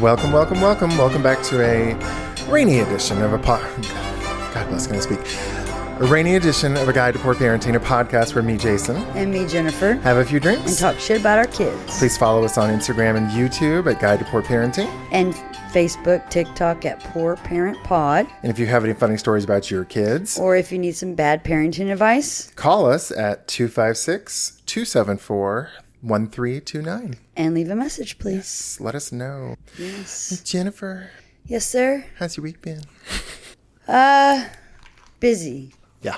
Welcome, welcome, welcome. Welcome back to a rainy edition of God bless, can I speak? A rainy edition of A Guide to Poor Parenting, a podcast where me, Jason, and me, Jennifer, have a few drinks and talk shit about our kids. Please follow us on Instagram and YouTube at Guide to Poor Parenting. And Facebook, TikTok at Poor Parent Pod. And if you have any funny stories about your kids, or if you need some bad parenting advice, call us at 256-274-1329. And leave a message, please. Yes, let us know. Yes. Jennifer. Yes, sir. How's your week been? Busy. Yeah.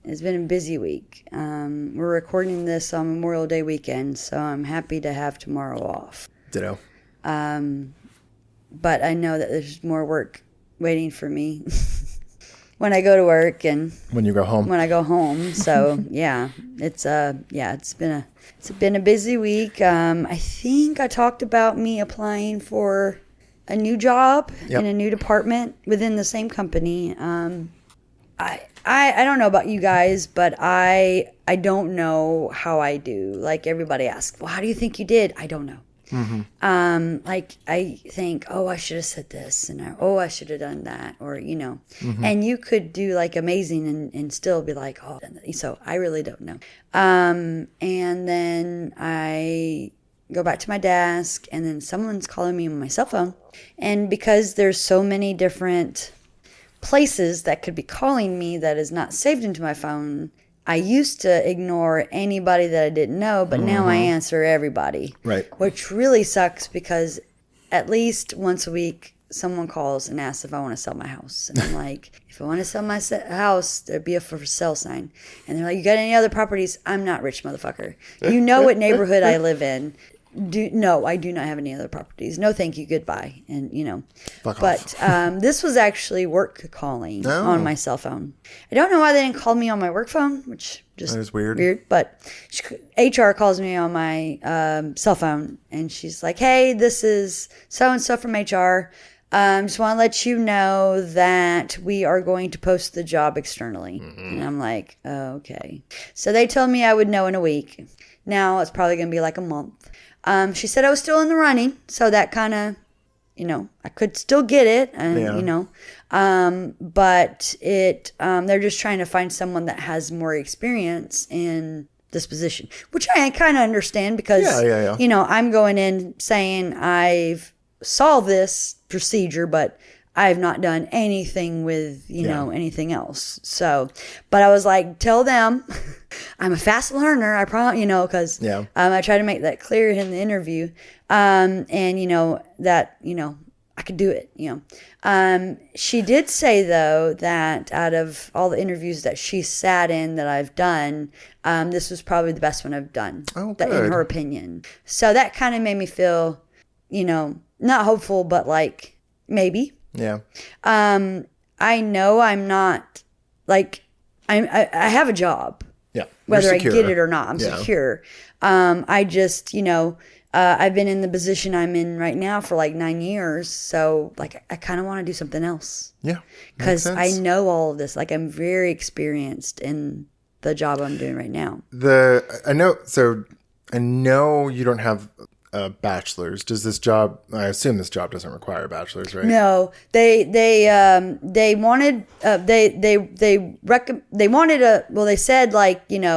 It's been a busy week. We're recording this on Memorial Day weekend, so I'm happy to have tomorrow off. Ditto. But I know that there's more work waiting for me when I go to work and when you go home. When I go home. So yeah, it's been a busy week. I think I talked about me applying for a new job in a new department within the same company. I don't know about you guys, but I don't know how I do. Like everybody asks, well, how do you think you did? I don't know. Mm-hmm. Like I think, oh, I should have said this, and I should have done that, or mm-hmm. And you could do like amazing and still be like, oh, so I really don't know. And then I go back to my desk, and then someone's calling me on my cell phone, and because there's so many different places that could be calling me that is not saved into my phone, I used to ignore anybody that I didn't know, but now I answer everybody. Right. Which really sucks because at least once a week, someone calls and asks if I want to sell my house. And I'm like, if I want to sell my house, there'd be a for sale sign. And they're like, you got any other properties? I'm not rich, motherfucker. You know what neighborhood I live in. No, I do not have any other properties. No, thank you. Goodbye. And, Fuck but off. This was actually work calling on my cell phone. I don't know why they didn't call me on my work phone, which just that is weird. But HR calls me on my cell phone, and she's like, hey, this is so-and-so from HR. Just want to let you know that we are going to post the job externally. Mm-hmm. And I'm like, oh, okay. So they told me I would know in a week. Now it's probably going to be like a month. She said I was still in the running, so that kind of, I could still get it, and but they're just trying to find someone that has more experience in this position, which I kind of understand because, I'm going in saying I've solved this procedure, but I have not done anything with, anything else. So, but I was like, tell them I'm a fast learner. I probably, because I try to make that clear in the interview. And, that, I could do it, She did say, though, that out of all the interviews that she sat in that I've done, this was probably the best one I've done, in her opinion. So that kind of made me feel, not hopeful, but like maybe. Yeah. I know I'm not like I have a job. Yeah. Whether I get it or not, I'm secure. I just, I've been in the position I'm in right now for like 9 years. So like I kind of want to do something else. Yeah. Because I know all of this. Like I'm very experienced in the job I'm doing right now. I know you don't have a bachelor's. Does this job? I assume this job doesn't require a bachelor's, right? No, they wanted they said like we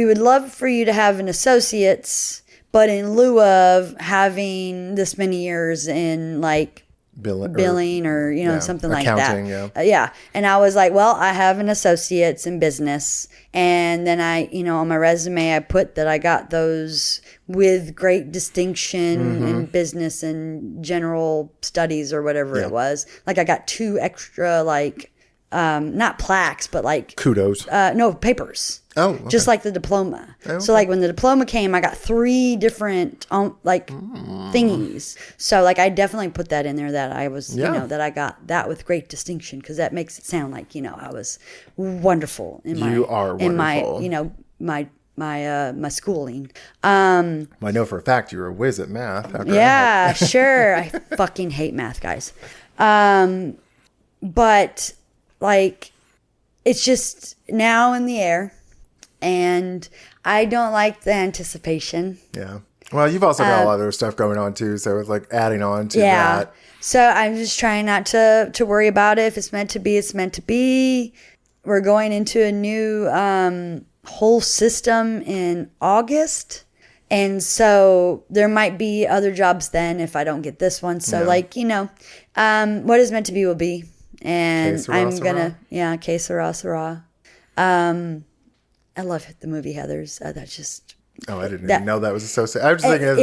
would love for you to have an associate's, but in lieu of having this many years in like billing or something like that. Yeah. And I was like, well, I have an associate's in business. And then I, on my resume, I put that I got those with great distinction in business and general studies or whatever it was. Like I got 2 extra, like, not plaques, but like kudos. No, papers. Oh, okay. Just like the diploma. Oh, okay. So like when the diploma came, I got 3 different thingies. So like I definitely put that in there that I was, that I got that with great distinction, because that makes it sound like I was wonderful in my. You are wonderful. In my my schooling. I know for a fact you were a whiz at math. Yeah, sure. I fucking hate math, guys. But like, it's just now in the air, and I don't like the anticipation. Yeah. Well, you've also got a lot of other stuff going on too, so it's like adding on to Yeah. that. So I'm just trying not to worry about it. If it's meant to be, it's meant to be. We're going into a new whole system in August. And so there might be other jobs then if I don't get this one. So what is meant to be will be. And Que sera, I'm sera. gonna, que sera, sera. I love the movie Heathers. That's just Oh, I didn't even know that was associated. I was just thinking of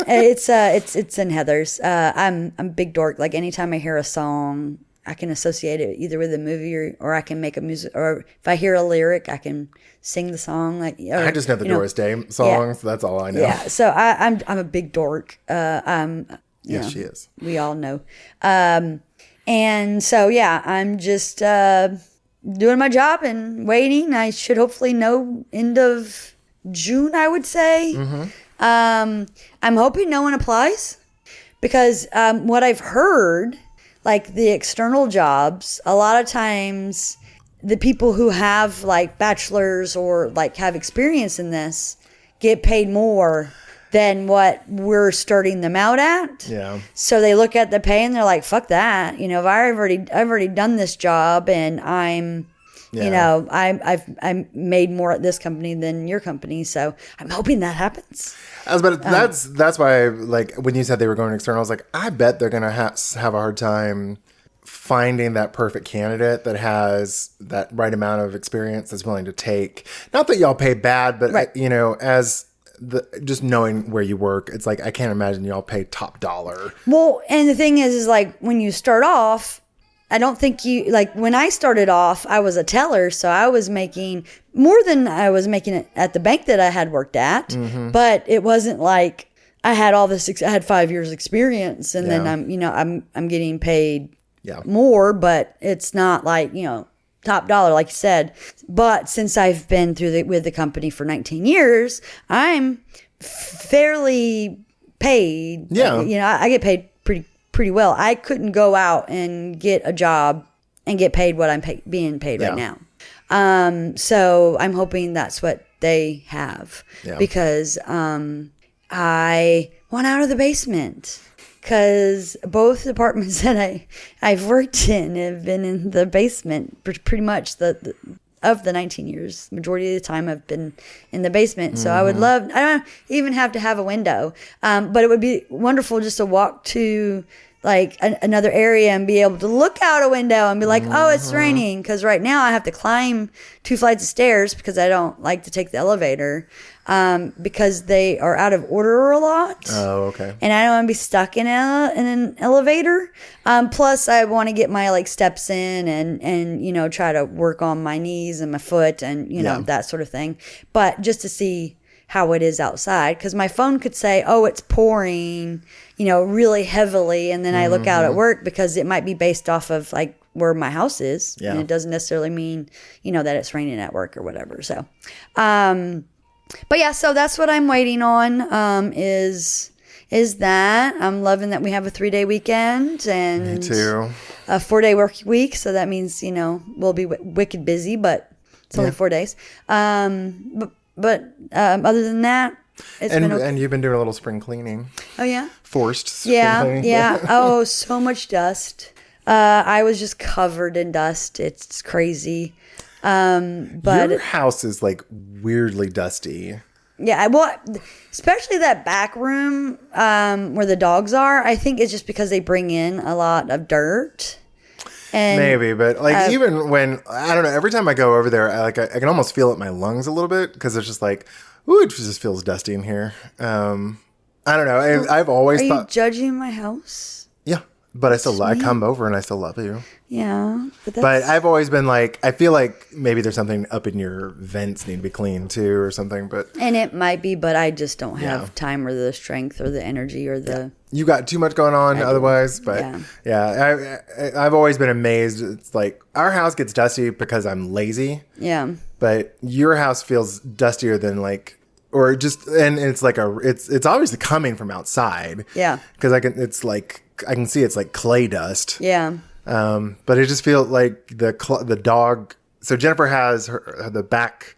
it's in Heathers. I'm a big dork. Like anytime I hear a song, I can associate it either with a movie or I can make a music, or if I hear a lyric, I can sing the song. I just know the Doris Day song, so that's all I know. Yeah, so I'm a big dork. Yes, she is. We all know. And so I'm just doing my job and waiting. I should hopefully know end of June, I would say. I'm hoping no one applies because what I've heard, like the external jobs, a lot of times the people who have like bachelors or like have experience in this get paid more than what we're starting them out at. Yeah. So they look at the pay and they're like, fuck that. I've already done this job and I'm made more at this company than your company. So I'm hoping that happens. That's why, like, when you said they were going external, I was like, I bet they're going to have a hard time finding that perfect candidate that has that right amount of experience that's willing to take. Not that y'all pay bad, but, as just knowing where you work, it's like, I can't imagine y'all pay top dollar. Well, and the thing is like, when you start off, I don't think when I started off, I was a teller, so I was making more than I was making at the bank that I had worked at, but it wasn't like I had all this, I had 5 years experience and then I'm getting paid more, but it's not like, top dollar, like you said. But since I've been with the company for 19 years, I'm fairly paid. Yeah. I get paid pretty well. I couldn't go out and get a job and get paid what I'm being paid right now. So I'm hoping that's what they have because I want out of the basement because both departments that I've worked in have been in the basement pretty much of the 19 years. Majority of the time I've been in the basement. So I would love, I don't even have to have a window, but it would be wonderful just to walk to like another area and be able to look out a window and be like, oh, it's raining. Because right now I have to climb 2 flights of stairs because I don't like to take the elevator because they are out of order a lot. Oh, okay. And I don't want to be stuck in an elevator. Plus, I want to get my like steps in and try to work on my knees and my foot and that sort of thing. But just to see how it is outside, because my phone could say, oh, it's pouring, really heavily, and then I look out at work because it might be based off of like where my house is, and it doesn't necessarily mean that it's raining at work or whatever. So but yeah, so that's what I'm waiting on is that I'm loving that we have a 3-day weekend and Me too. a 4-day work week, so that means we'll be wicked busy, but it's only 4 days. But other than that, it's been okay. And you've been doing a little spring cleaning. Oh yeah, Forced spring cleaning. Yeah. Oh, so much dust. I was just covered in dust. It's crazy. But Your house is like weirdly dusty. Yeah, well, especially that back room where the dogs are. I think it's just because they bring in a lot of dirt. And, maybe, but like even when I don't know, every time I go over there, I can almost feel it in my lungs a little bit because it's just like, ooh, it just feels dusty in here. I don't know. I've always thought. Are you judging my house? Yeah, but I come over and I still love you. Yeah, but I've always been like, I feel like maybe there's something up in your vents need to be cleaned too or something. And it might be, but I just don't have time or the strength or the energy or the. You got too much going on otherwise, but I've always been amazed. It's like our house gets dusty because I'm lazy. Yeah. But your house feels dustier than like, or just, and it's like it's obviously coming from outside. Yeah. Because I can see it's like clay dust. Yeah. But it just feels like the dog. So Jennifer has the back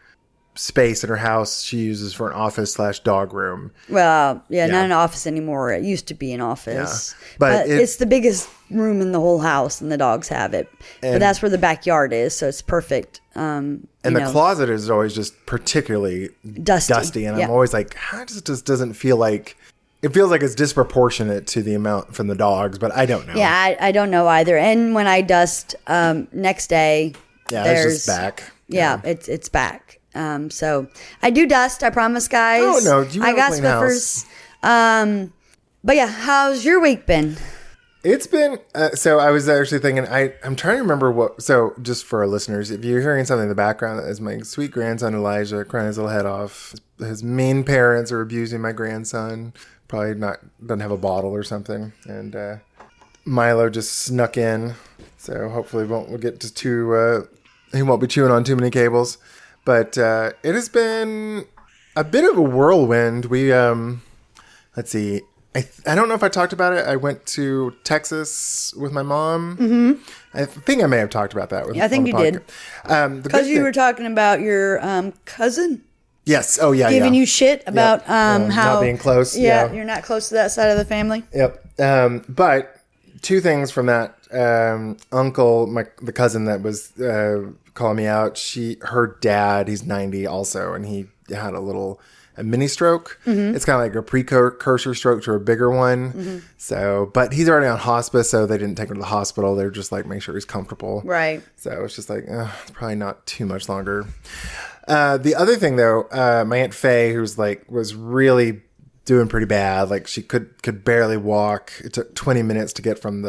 space in her house she uses for an office/dog room. Well, not an office anymore. It used to be an office. Yeah. But it's the biggest room in the whole house, and the dogs have it. But that's where the backyard is, so it's perfect. And the closet is always just particularly dusty. And I'm always like, how does it just doesn't feel like... It feels like it's disproportionate to the amount from the dogs, but I don't know. Yeah, I don't know either. And when I dust next day... Yeah, it's just back. Yeah, it's back. So I do dust. I promise, guys. Oh no, you I got Swiffers. But yeah, how's your week been? It's been so. I was actually thinking. I'm trying to remember what. So just for our listeners, if you're hearing something in the background, that is my sweet grandson Elijah crying his little head off. His mean parents are abusing my grandson. Probably doesn't have a bottle or something, and Milo just snuck in. So hopefully we'll get to too. He won't be chewing on too many cables. But it has been a bit of a whirlwind. We, let's see. I don't know if I talked about it. I went to Texas with my mom. Mm-hmm. I think I may have talked about that. I think you did. Because you were talking about your cousin. Yes. Oh, yeah. Giving you shit about how... Not being close. Yeah, you're not close to that side of the family. Yep. But two things from that. Uncle, the cousin that was calling me out, her dad, he's 90 also, and he had a mini stroke. Mm-hmm. It's kind of like a precursor stroke to a bigger one. Mm-hmm. So, but he's already on hospice, so they didn't take him to the hospital. They're just like, make sure he's comfortable. Right. So it's just like, it's probably not too much longer. The other thing though, my Aunt Faye, was really doing pretty bad. Like she could barely walk. It took 20 minutes to get from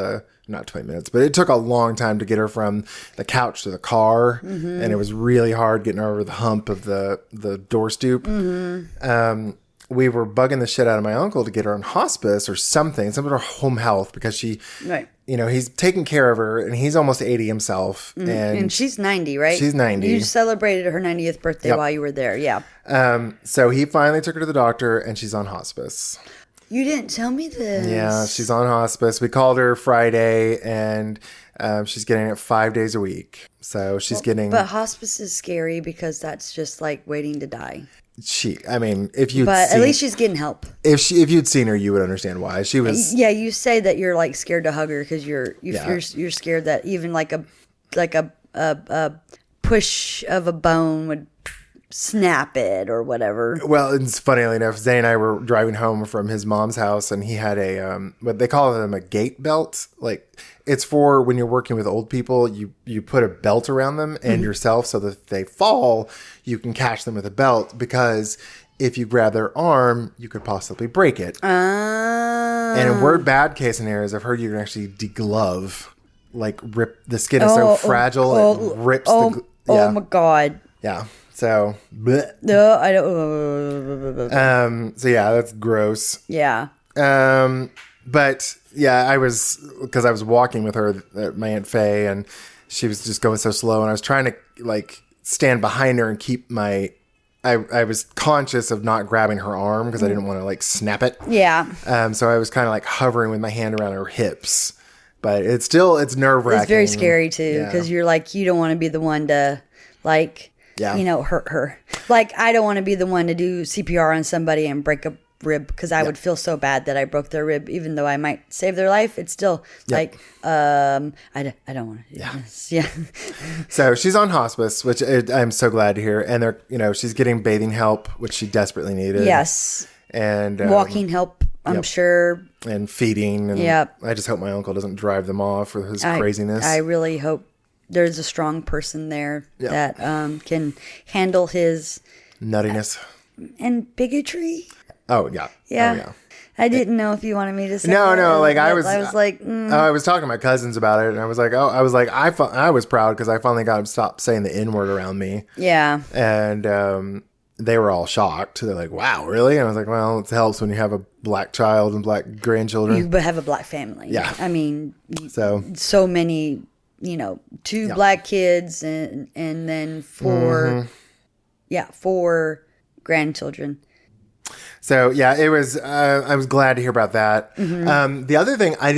not 20 minutes, but it took a long time to get her from the couch to the car. Mm-hmm. And it was really hard getting her over the hump of the door stoop. Mm-hmm. We were bugging the shit out of my uncle to get her on hospice or something of her home health, because he's taking care of her and he's almost 80 himself. Mm-hmm. And she's 90, right? She's 90. You celebrated her 90th birthday while you were there. Yeah. So he finally took her to the doctor and she's on hospice. You didn't tell me this. Yeah, she's on hospice. We called her Friday, and she's getting it 5 days a week. So she's getting... But hospice is scary because that's just like waiting to die. If you'd But at least she's getting help. If you'd seen her, you would understand why. She was... Yeah, you say that you're like scared to hug her because you're scared that even like a push of a bone would snap it or whatever. Well, it's funnily enough, Zay and I were driving home from his mom's house, and he had what they call them a gait belt. Like, it's for when you're working with old people, you put a belt around them and yourself so that if they fall, you can catch them with a belt, because if you grab their arm, you could possibly break it. And in word bad case scenarios, I've heard you can actually deglove, like rip the skin is so fragile it rips the. Yeah. Oh my God. Yeah. So, bleh. No, I don't. So yeah, that's gross. Yeah. But yeah, because I was walking with her, my Aunt Faye, and she was just going so slow, and I was trying to like stand behind her and keep I was conscious of not grabbing her arm because I didn't want to like snap it. Yeah. So I was kind of like hovering with my hand around her hips, but it's nerve wracking. It's very scary too, because you're like, you don't want to be the one to like. Yeah. Hurt her. Like, I don't want to be the one to do CPR on somebody and break a rib, because I would feel so bad that I broke their rib, even though I might save their life. It's still like, I don't want to do this. Yeah. So she's on hospice, which I'm so glad to hear. And she's getting bathing help, which she desperately needed. Yes. And walking help, I'm sure. And feeding. And I just hope my uncle doesn't drive them off with his craziness. I really hope there's a strong person there that can handle his nuttiness and bigotry. Oh yeah. Yeah. Oh, yeah. I didn't know if you wanted me to say no, that. No. Like I was like, I was talking to my cousins about it, and I was like, I was proud because I finally got them to stop saying the N-word around me. Yeah. And they were all shocked. They're like, "Wow, really?" And I was like, "Well, it helps when you have a black child and black grandchildren. You have a black family. Yeah. I mean, so many." 2 black kids and then 4 grandchildren. So yeah, it was. I was glad to hear about that. The other thing I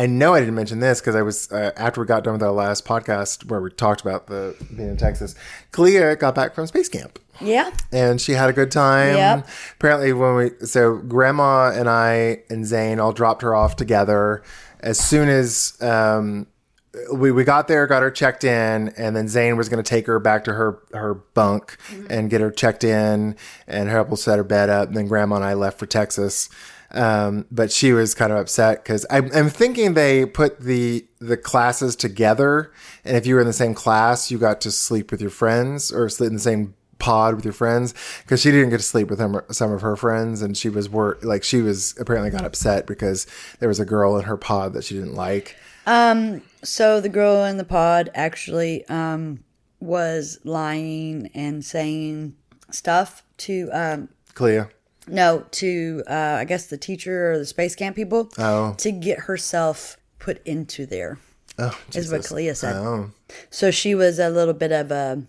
know I didn't mention this because I was after we got done with our last podcast where we talked about the being in Texas. Kalia got back from space camp. Yeah, and she had a good time. Yep. Apparently, Grandma and I and Zane all dropped her off together as soon as. We got there, got her checked in, and then Zane was going to take her back to her bunk and get her checked in and help her set her bed up. And then Grandma and I left for Texas. But she was kind of upset because I'm thinking they put the classes together. And if you were in the same class, you got to sleep with your friends or sleep in the same pod with your friends because she didn't get to sleep with some of her friends. And she was apparently got upset because there was a girl in her pod that she didn't like. So the girl in the pod actually was lying and saying stuff to Clea. No, to I guess the teacher or the space camp people. Oh. To get herself put into there. Oh, Jesus. Is what Clea said. Oh. So she was a little bit of a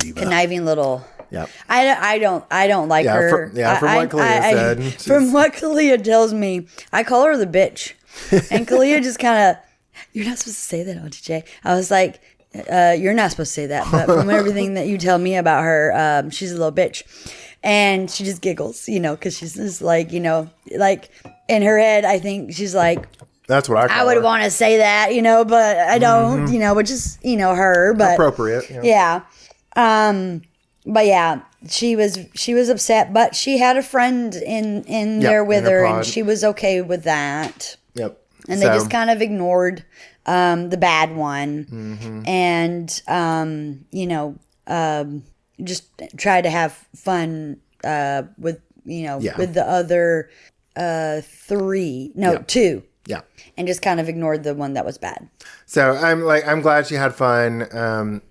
conniving little. Yep. I don't like her. From what Kalia said. From what Kalia tells me, I call her the bitch. And Kalia just kind of, you're not supposed to say that, Auntie Jay. I was like, you're not supposed to say that. But from everything that you tell me about her, she's a little bitch. And she just giggles, because she's just like, like in her head, I think she's like, that's what I would want to say that, but I don't, which is, her. But appropriate. Yeah. But yeah, she was upset, but she had a friend in there with her, and she was okay with that. Yep. And they just kind of ignored the bad one, and just tried to have fun with with the other two. Yeah. And just kind of ignored the one that was bad. So I'm glad she had fun.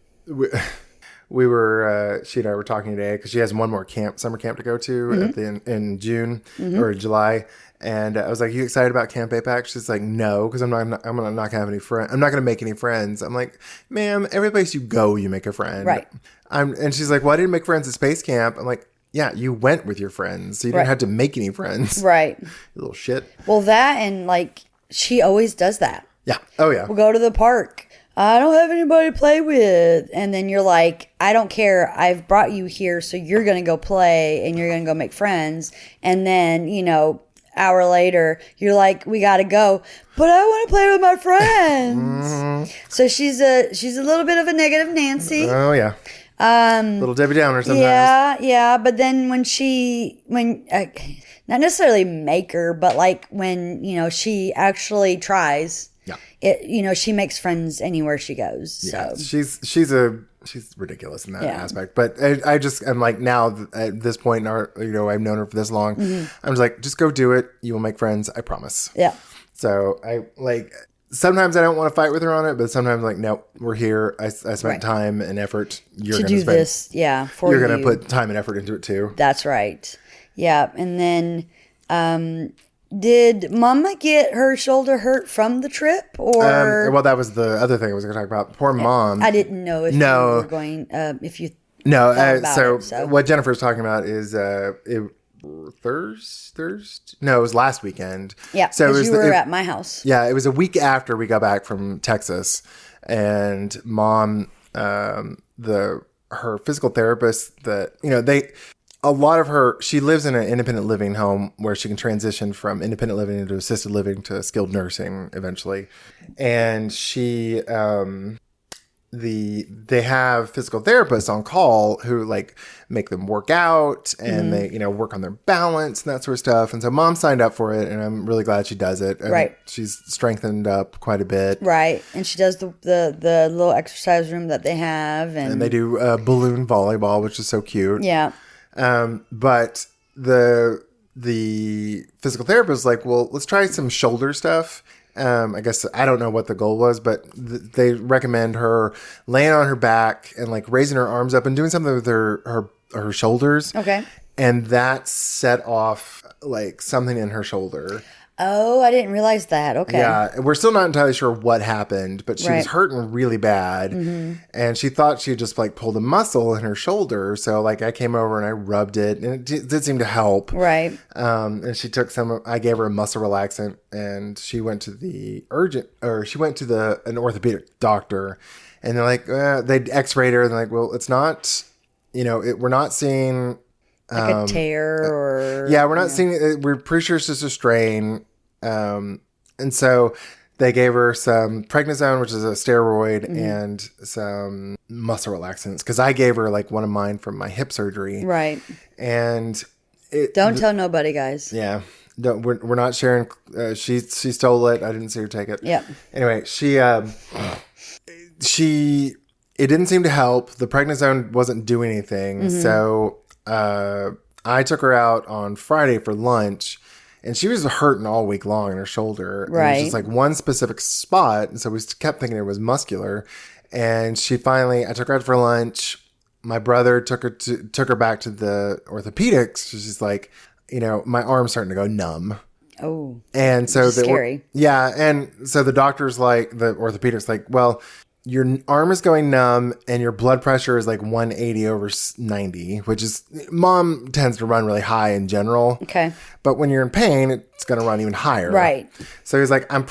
We were, she and I were talking today because she has one more summer camp to go to in June or July. And I was like, "You excited about Camp Apex?" She's like, "No, because I'm not gonna have any friends. I'm not gonna make any friends." I'm like, "Ma'am, every place you go, you make a friend." Right. And she's like, "Well, I didn't make friends at space camp." I'm like, "Yeah, you went with your friends, so you didn't have to make any friends." Right. You little shit. Well, that and she always does that. Yeah. Oh yeah. We'll go to the park. I don't have anybody to play with. And then you're like, I don't care. I've brought you here, so you're going to go play and you're going to go make friends. And then, hour later, you're like, we got to go. But I want to play with my friends. So she's a little bit of a negative Nancy. Oh, yeah. Little Debbie Downer sometimes. Yeah. But then not necessarily make her, but when, she actually tries. Yeah. She makes friends anywhere she goes. So. Yeah, she's ridiculous in that aspect. But I'm like, now at this point in our, I've known her for this long. I'm just like, just go do it. You will make friends. I promise. Yeah. So sometimes I don't want to fight with her on it, but sometimes no, we're here. I spent time and effort. You're to do this. Yeah. You're going to put time and effort into it too. That's right. Yeah. And then, did Mama get her shoulder hurt from the trip, or? Well, that was the other thing I was going to talk about. Poor Mom. I didn't know if you were going. If you. No. So what Jennifer's talking about is Thursday. No, it was last weekend. Yeah. So you were at my house. Yeah, it was a week after we got back from Texas, and Mom, her physical therapist, she lives in an independent living home where she can transition from independent living into assisted living to skilled nursing eventually. And she, they have physical therapists on call who make them work out and they, work on their balance and that sort of stuff. And so Mom signed up for it, and I'm really glad she does it. Right. She's strengthened up quite a bit. Right. And she does the little exercise room that they have. And they do balloon volleyball, which is so cute. Yeah. But the physical therapist was like, well, let's try some shoulder stuff. I guess I don't know what the goal was, but they recommend her laying on her back and raising her arms up and doing something with her shoulders. Okay. And that set off something in her shoulder. Oh, I didn't realize that. Okay. Yeah, we're still not entirely sure what happened, but she was hurting really bad, and she thought she just like pulled a muscle in her shoulder. So like I came over and I rubbed it, and it did seem to help. Right. And she took I gave her a muscle relaxant, and she went to an orthopedic doctor, and they're like, they X-rayed her, and they're like, well, it's not, we're not seeing. Like a tear or... Yeah, we're not seeing it. We're pretty sure it's just a strain. And so they gave her some prednisone, which is a steroid, and some muscle relaxants. Because I gave her like one of mine from my hip surgery. Right. And... Don't tell nobody, guys. Yeah. We're not sharing... She stole it. I didn't see her take it. Yep. Anyway, it didn't seem to help. The prednisone wasn't doing anything. So... I took her out on Friday for lunch, and she was hurting all week long in her shoulder. Right. And it was just like one specific spot. And so we kept thinking it was muscular. And I took her out for lunch. My brother took her back to the orthopedics. She's like, my arm's starting to go numb. Oh, and so scary. Yeah. And so the doctor's like, the orthopedic's like, well, your arm is going numb and your blood pressure is like 180 over 90, which is, mom tends to run really high in general. Okay. But when you're in pain, it's going to run even higher. Right. So he's like, I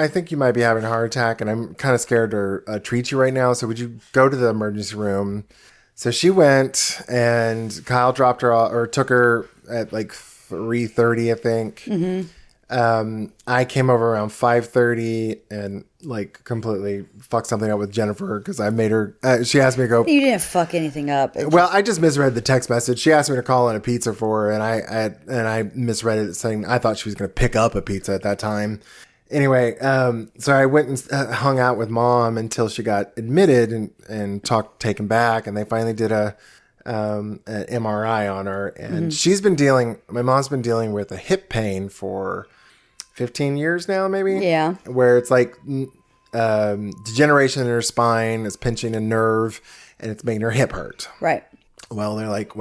think you might be having a heart attack, and I'm kind of scared to treat you right now. So would you go to the emergency room? So she went, and Kyle dropped her off, or took her at like 3:30, I think. Mm-hmm. I came over around 5:30 and like completely fucked something up with Jennifer because I made her. She asked me to go. You didn't fuck anything up. I just misread the text message. She asked me to call in a pizza for her, and I misread it saying I thought she was going to pick up a pizza at that time. Anyway, so I went and hung out with mom until she got admitted and taken back, and they finally did an MRI on her, and my mom's been dealing with a hip pain for 15 years now, maybe. Yeah. Where it's like degeneration in her spine is pinching a nerve, and it's making her hip hurt. Right. Well, they're like,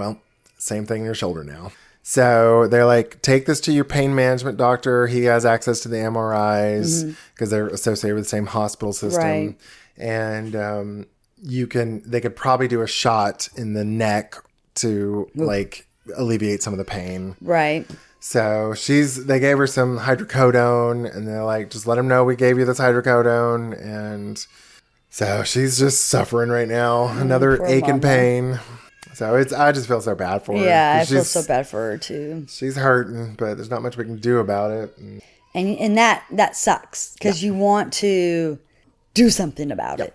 same thing in your shoulder now. So they're like, take this to your pain management doctor. He has access to the MRIs because they're associated with the same hospital system. Right. And they could probably do a shot in the neck to like alleviate some of the pain. Right. So they gave her some hydrocodone, and they're like, just let them know we gave you this hydrocodone. And so she's just suffering right now. Another ache and pain. So I just feel so bad for her. Yeah, I feel so bad for her too. She's hurting, but there's not much we can do about it. And that sucks because you want to do something about it.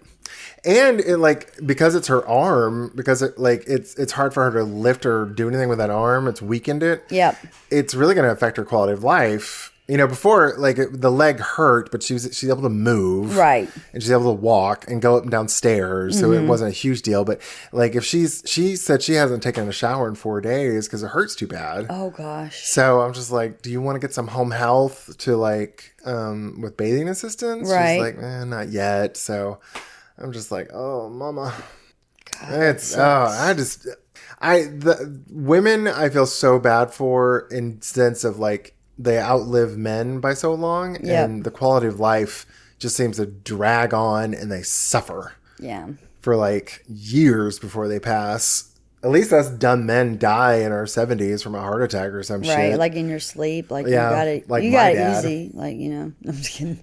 And it because it's her arm, because it's hard for her to lift or do anything with that arm. It's weakened it. Yep. It's really going to affect her quality of life. Before the leg hurt, but she's able to move. Right. And she's able to walk and go up and down stairs. So it wasn't a huge deal. But if she said she hasn't taken a shower in 4 days because it hurts too bad. Oh gosh. So I'm just like, do you want to get some home health to with bathing assistance? Right. She's like, not yet. So I'm just like, oh, mama. God, the women I feel so bad for in sense of they outlive men by so long, and the quality of life just seems to drag on, and they suffer. Yeah. For years before they pass. At least us dumb men die in our 70s from a heart attack or some shit. Right, like in your sleep. You got it easy. I'm just kidding.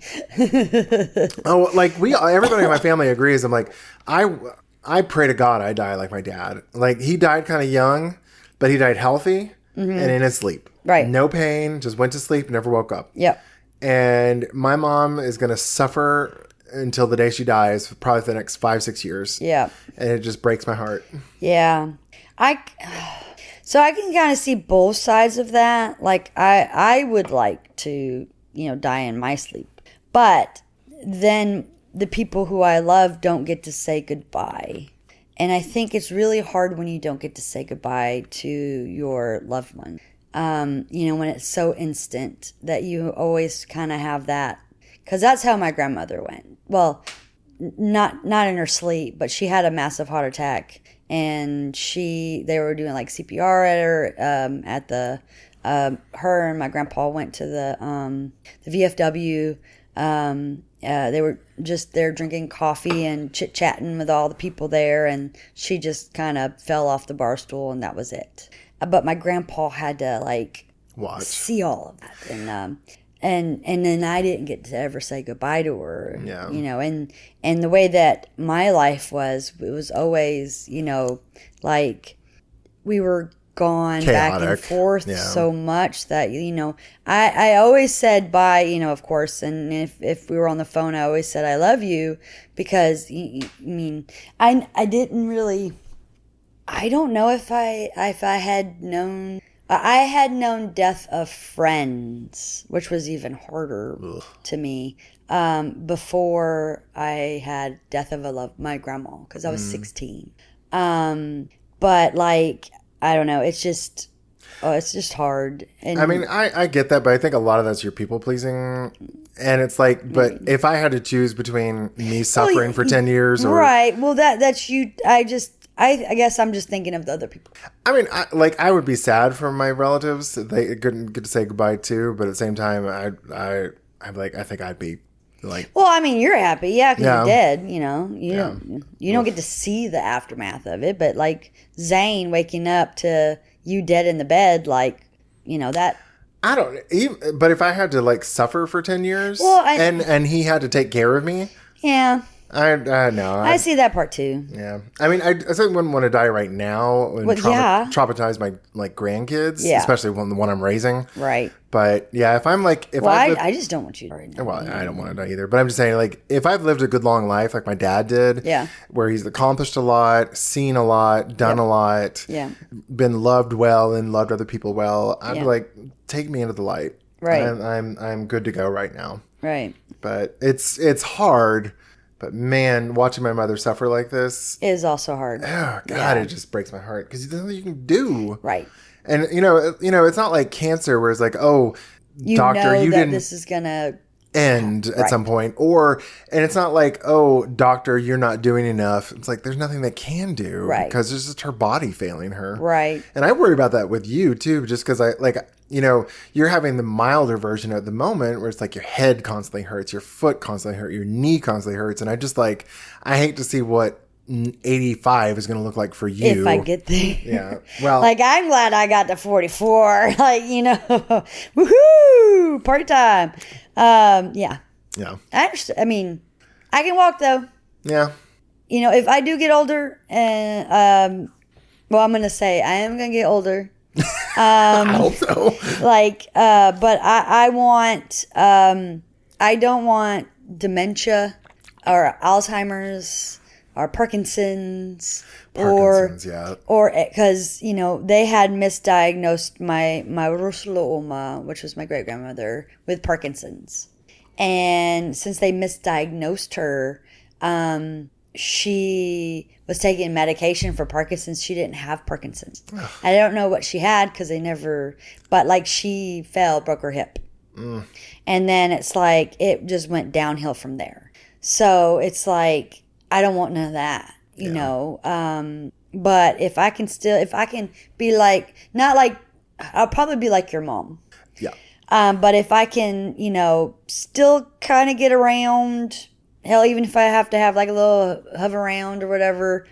Everybody in my family agrees. I'm like, I pray to God I die like my dad. He died kind of young, but he died healthy and in his sleep. Right. No pain, just went to sleep, never woke up. Yep. And my mom is going to suffer until the day she dies, probably for the next 5-6 years. Yeah. And it just breaks my heart. Yeah. So I can kind of see both sides of that. I would like to, die in my sleep. But then the people who I love don't get to say goodbye. And I think it's really hard when you don't get to say goodbye to your loved one. When it's so instant that you always kind of have that. Because that's how my grandmother went. Well, not in her sleep, but she had a massive heart attack. And they were doing CPR at her at the her and my grandpa went to the VFW. They were just there drinking coffee and chit-chatting with all the people there, and she just kind of fell off the bar stool, and that was it. But my grandpa had to, like, see all of that. And then I didn't get to ever say goodbye to her. Yeah. You know, and the way that my life was, it was always, you know, like, we were gone chaotic. Back and forth so much that, you know, I always said bye, you know, of course, and if we were on the phone, I always said I love you, because I mean, I didn't really, I don't know if I had known, I had known death of friends, which was even harder to me, before I had death of my grandma, because I was 16. But like, I don't know. It's just hard. And I mean, I get that, but I think a lot of that's your people pleasing. And it's like, but if I had to choose between me suffering for 10 years or. Right. Well, that's you. I guess I'm just thinking of the other people. I mean, I would be sad for my relatives that they couldn't get to say goodbye to, but at the same time, I'm like, I think I'd be like. Well, I mean, you're happy. Yeah, because you're dead, you know. You don't get to see the aftermath of it, but like Zane waking up to you dead in the bed, like, you know, that. I don't even, but if I had to like suffer for 10 years and he had to take care of me. Yeah. I know. I see that part too. Yeah. I mean, I certainly wouldn't want to die right now and traumatize my like grandkids, especially the one I'm raising. Right. But yeah, if I'm like, I just don't want you to right now. Well, I don't want to die either. But I'm just saying, like, if I've lived a good long life, like my dad did, where he's accomplished a lot, seen a lot, done a lot, been loved well and loved other people well, I'd be like, take me into the light. Right. I'm good to go right now. Right. But it's hard. But man, watching my mother suffer like this is also hard. Oh God, it just breaks my heart because there's nothing you can do. Right. And you know, it's not like cancer where it's like, oh, doctor, you didn't. This is gonna end at some point, and it's not like, oh, doctor, you're not doing enough. It's like there's nothing they can do, because there's just her body failing her. Right. And I worry about that with you too, just because you're having the milder version at the moment where it's like your head constantly hurts, your foot constantly hurts, your knee constantly hurts. And I hate to see what 85 is going to look like for you. If I get there. Yeah. Well, like, I'm glad I got to 44. Like, you know, woohoo, party time. Yeah. Yeah. I mean, I can walk though. Yeah. You know, if I do get older and, well, I'm going to say I am going to get older. I hope so. But I want, I don't want dementia or Alzheimer's or Parkinson's, or because, you know, they had misdiagnosed my Rusula Oma, which was my great grandmother, with Parkinson's. And since they misdiagnosed her, she was taking medication for Parkinson's. She didn't have Parkinson's. I don't know what she had because but like she fell, broke her hip. And then it's like, it just went downhill from there. So it's like, I don't want none of that, you know? But if I can be like, not like, I'll probably be like your mom. Yeah. But if I can, you know, still kind of get around, hell, even if I have to have like a little hover around or whatever,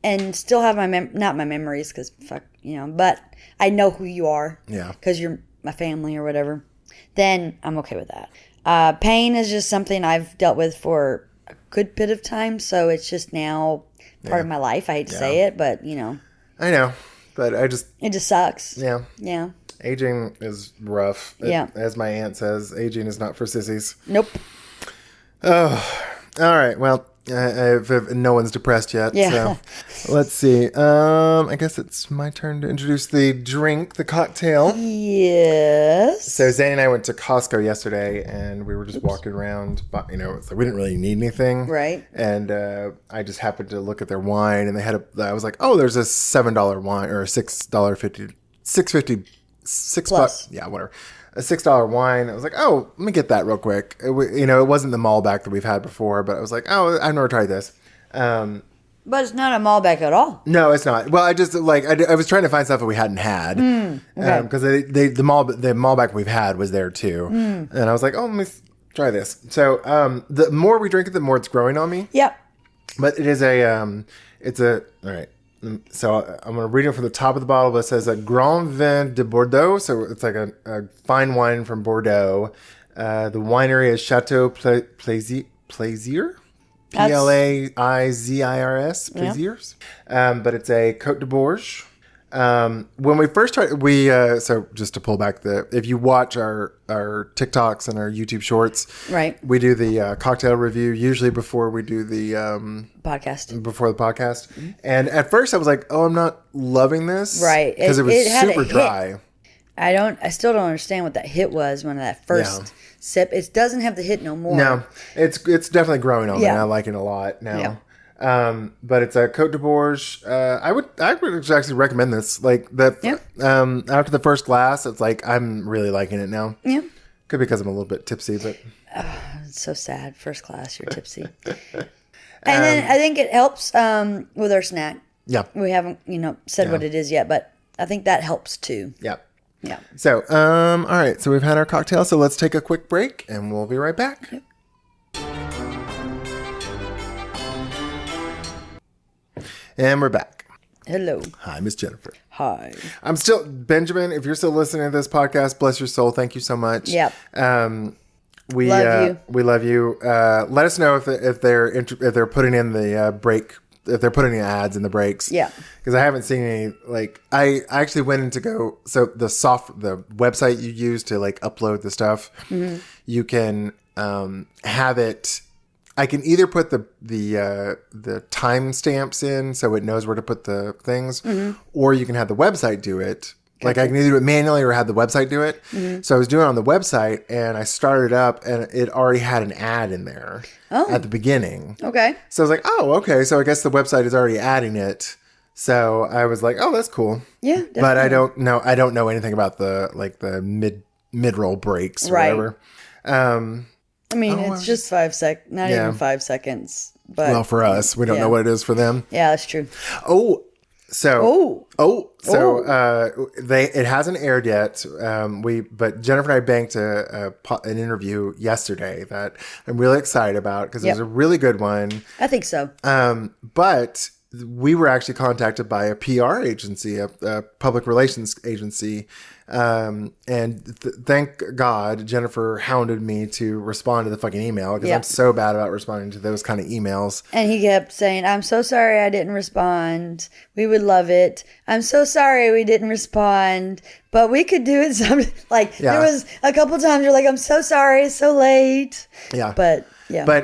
and still have not my memories, because fuck, you know, but I know who you are. Yeah. Because you're my family or whatever, then I'm okay with that. Pain is just something I've dealt with for a good bit of time, so it's just now part of my life. I hate to say it, but you know. I know, but it just sucks. Yeah. Yeah. Aging is rough. As my aunt says, aging is not for sissies. Nope. Oh, all right. Well, no one's depressed yet. Yeah. So let's see. I guess it's my turn to introduce the drink, the cocktail. Yes. So Zane and I went to Costco yesterday, and we were just walking around. But, you know, so we didn't really need anything. Right. And I just happened to look at their wine, and they had I was like, oh, there's a $7 wine or a $6.50, $6. Yeah, whatever. A $6 wine. I was like, oh, let me get that real quick. It wasn't the Malbec that we've had before, but I was like, oh, I've never tried this. But it's not a Malbec at all. No, it's not. Well, I just like I was trying to find stuff that we hadn't had because the Malbec we've had was there too, and I was like, oh, let me try this. So the more we drink it, the more it's growing on me. Yep. But it is all right. So I'm going to read it from the top of the bottle, but it says a Grand Vin de Bordeaux. So it's like a fine wine from Bordeaux. The winery is Chateau Plaisir. Plaizirs. Plaisirs. But it's a Cotes De Bourge. When we first tried, so just to pull back if you watch our TikToks and our YouTube shorts, right, we do the cocktail review usually before we do the podcast. Before the podcast, and at first I was like, "Oh, I'm not loving this," right? Because it was super dry. I still don't understand what that hit was when that first sip. It doesn't have the hit no more. No, it's definitely growing on me. And I like it a lot now. Yeah. But it's a Cotes De Bourge. I would actually recommend this. Like that. Yeah. After the first glass, it's like I'm really liking it now. Yeah. Could be because I'm a little bit tipsy, but it's so sad. First class, you're tipsy. And then I think it helps with our snack. Yeah. We haven't said what it is yet, but I think that helps too. Yeah. Yeah. So all right. So we've had our cocktail. So let's take a quick break, and we'll be right back. Yep. And we're back. Hello. Hi, Miss Jennifer. Hi. I'm still Benjamin. If you're still listening to this podcast, bless your soul. Thank you so much. Yep. We love you. We love you. Let us know if they're putting in the break, if they're putting ads in the breaks. Yeah. Because I haven't seen any. Like I actually went in to go. So the website you use to like upload the stuff, you can have it. I can either put the timestamps in so it knows where to put the things, or you can have the website do it. Okay. Like I can either do it manually or have the website do it. So I was doing it on the website and I started up and it already had an ad in there at the beginning. Okay. So I was like, oh, okay. So I guess the website is already adding it. So I was like, oh, that's cool. Yeah, definitely. But I don't know anything about the mid-roll breaks or whatever. I mean, it's just not even 5 seconds. But well, for us, we don't know what it is for them. Yeah, that's true. It hasn't aired yet. But Jennifer and I banked an interview yesterday that I'm really excited about because it was a really good one. I think so. But we were actually contacted by a PR agency, a public relations agency. Thank God Jennifer hounded me to respond to the fucking email because I'm so bad about responding to those kind of emails. And he kept saying, I'm so sorry I didn't respond. We would love it. I'm so sorry we didn't respond, but we could do it there was a couple times you're like, I'm so sorry. It's so late. Yeah. But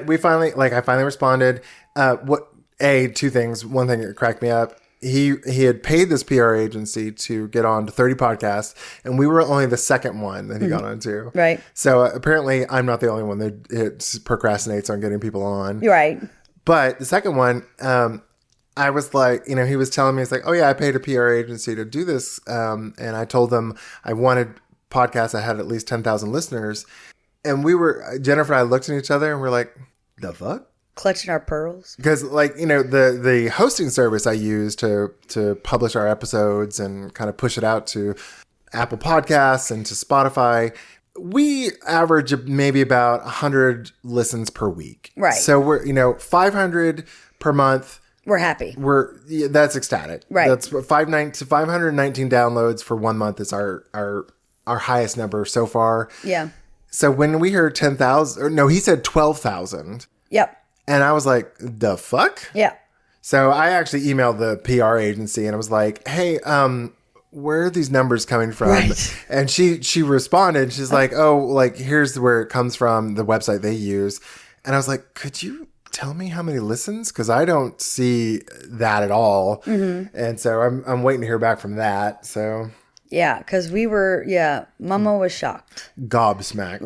we finally, I finally responded. Two things. One thing that cracked me up. He had paid this PR agency to get on to 30 podcasts, and we were only the second one that he got onto. Right. So apparently I'm not the only one that procrastinates on getting people on. Right. But the second one, I was like, he was telling me, it's like, oh yeah, I paid a PR agency to do this. And I told them I wanted podcasts that had at least 10,000 listeners. And Jennifer and I looked at each other and we're like, the fuck? Clutching our pearls. Because the hosting service I use to publish our episodes and kind of push it out to Apple Podcasts and to Spotify, we average maybe about 100 listens per week. Right. So we're 500 per month. We're happy. That's ecstatic. Right. That's 519 downloads for 1 month is our highest number so far. Yeah. So when we heard 10,000, no, he said 12,000. Yep. And I was like, the fuck? Yeah. So I actually emailed the PR agency and I was like, hey, where are these numbers coming from? Right. And she responded. She's like, here's where it comes from, the website they use. And I was like, could you tell me how many listens? Because I don't see that at all. Mm-hmm. And so I'm waiting to hear back from that. So... Yeah, because Mama was shocked. Gobsmacked.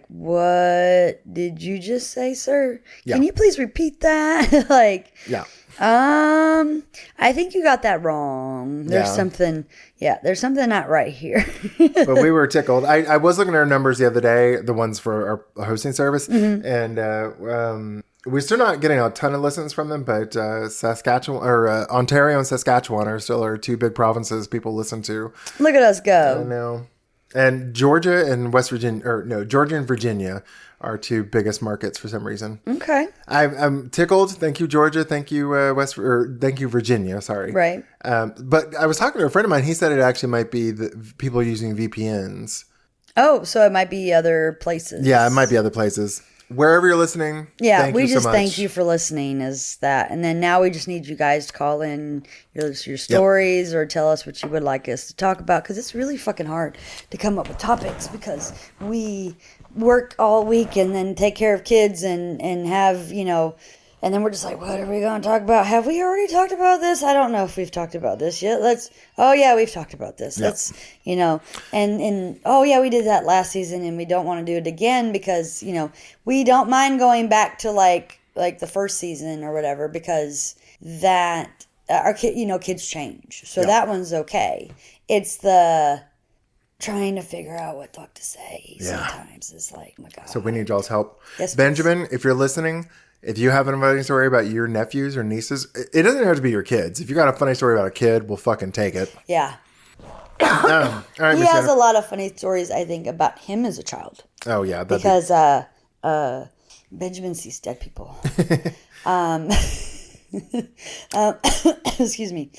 What did you just say, sir? Yeah. Can you please repeat that? Yeah. I think you got that wrong. There's something not right here. But we were tickled. I was looking at our numbers the other day, the ones for our hosting service, and we're still not getting a ton of listens from them, but Saskatchewan or Ontario and Saskatchewan are still our two big provinces people listen to. Look at us go. I know. And Georgia and West Virginia, or no, Georgia and Virginia are two biggest markets for some reason. Okay. I'm tickled. Thank you, Georgia. Thank you, thank you, Virginia. Sorry. Right. But I was talking to a friend of mine. He said it actually might be the people using VPNs. Oh, so it might be other places. Yeah, it might be other places. Wherever you're listening. Yeah, we just thank you for listening. Is that, and then now we just need you guys to call in your stories or tell us what you would like us to talk about, because it's really fucking hard to come up with topics because we work all week and then take care of kids and have, and then we're just like, what are we going to talk about? Have we already talked about this? I don't know if we've talked about this yet. Oh yeah, we've talked about this. Yep. Let's, and oh yeah, we did that last season and we don't want to do it again because, we don't mind going back to like the first season or whatever, because that, our kids change. So that one's okay. It's the trying to figure out what the fuck to say sometimes is like, my God. So we need y'all's help. Yes, Benjamin, if you're listening, if you have an funny story about your nephews or nieces, it doesn't have to be your kids. If you got a funny story about a kid, we'll fucking take it. Yeah. All right, he has a lot of funny stories, I think, about him as a child. Oh, yeah. Because Benjamin sees dead people. Excuse me.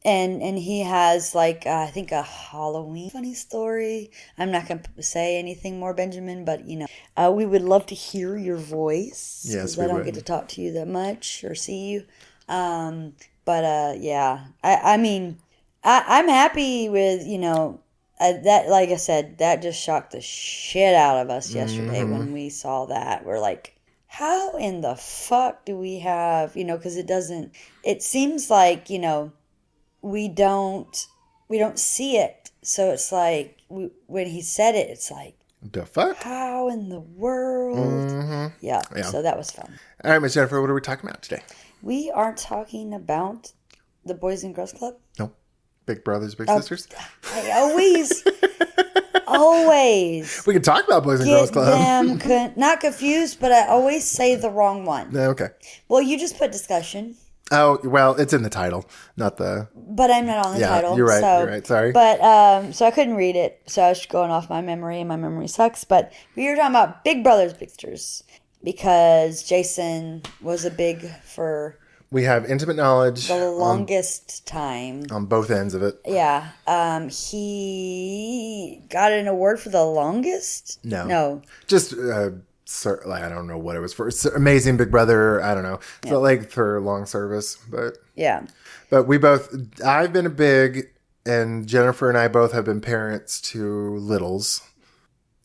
And he has I think a Halloween funny story. I'm not going to say anything more, Benjamin, but we would love to hear your voice. Yes, we don't get to talk to you that much or see you. But yeah, I mean, I'm happy with that. Like I said, that just shocked the shit out of us yesterday when we saw that. We're like, how in the fuck do we have because it seems like we don't see it. So it's like when he said it, it's like, the fuck? How in the world? Yeah. So that was fun. All right, Miss Jennifer, what are we talking about today? We aren't talking about the Boys and Girls Club. No. Big Brothers, Big Sisters. I always. We can talk about Boys and Girls Club. Not confused, but I always say the wrong one. Okay. Well, you just put discussion. Oh, well, it's in the title, not the... But I'm not on the title. You're right, you're right. Sorry. But, so I couldn't read it, so I was going off my memory, and my memory sucks. But we were talking about Big Brothers, Big Sisters, because Jason was a big for... We have intimate knowledge. The longest time. On both ends of it. Yeah. He got an award for the longest? No. Just... I don't know what it was for. Amazing Big Brother. I don't know. Yeah. So for long service, but yeah. But I've been a big, and Jennifer and I both have been parents to littles.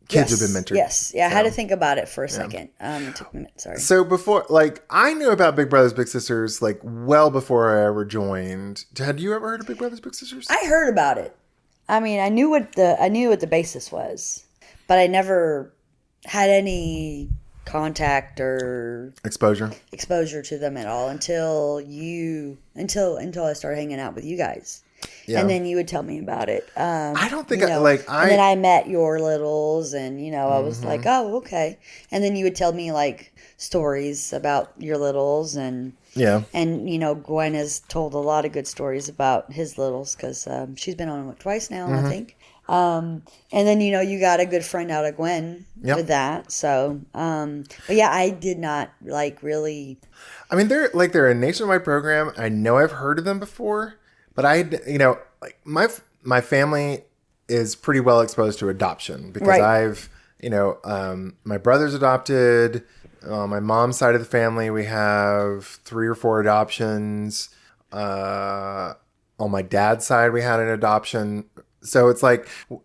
Kids have been mentored. Yes. Yeah. I had to think about it for a second. It took me a minute. Sorry. So before, I knew about Big Brothers Big Sisters well before I ever joined. Had you ever heard of Big Brothers Big Sisters? I heard about it. I mean, I knew what the basis was, but I never had any contact or exposure to them at all until I started hanging out with you guys. Yeah. And then you would tell me about it. I don't think and then I met your littles and I was like, oh, okay. And then you would tell me stories about your littles and Gwen has told a lot of good stories about his littles because she's been on twice now, I think. And then, you got a good friend out of Gwen with that. So, but yeah, I did not really. I mean, they're a nationwide program. I know I've heard of them before, but my family is pretty well exposed to adoption because I've, my brother's adopted. On my mom's side of the family, we have 3 or 4 adoptions. On my dad's side, we had an adoption. So it's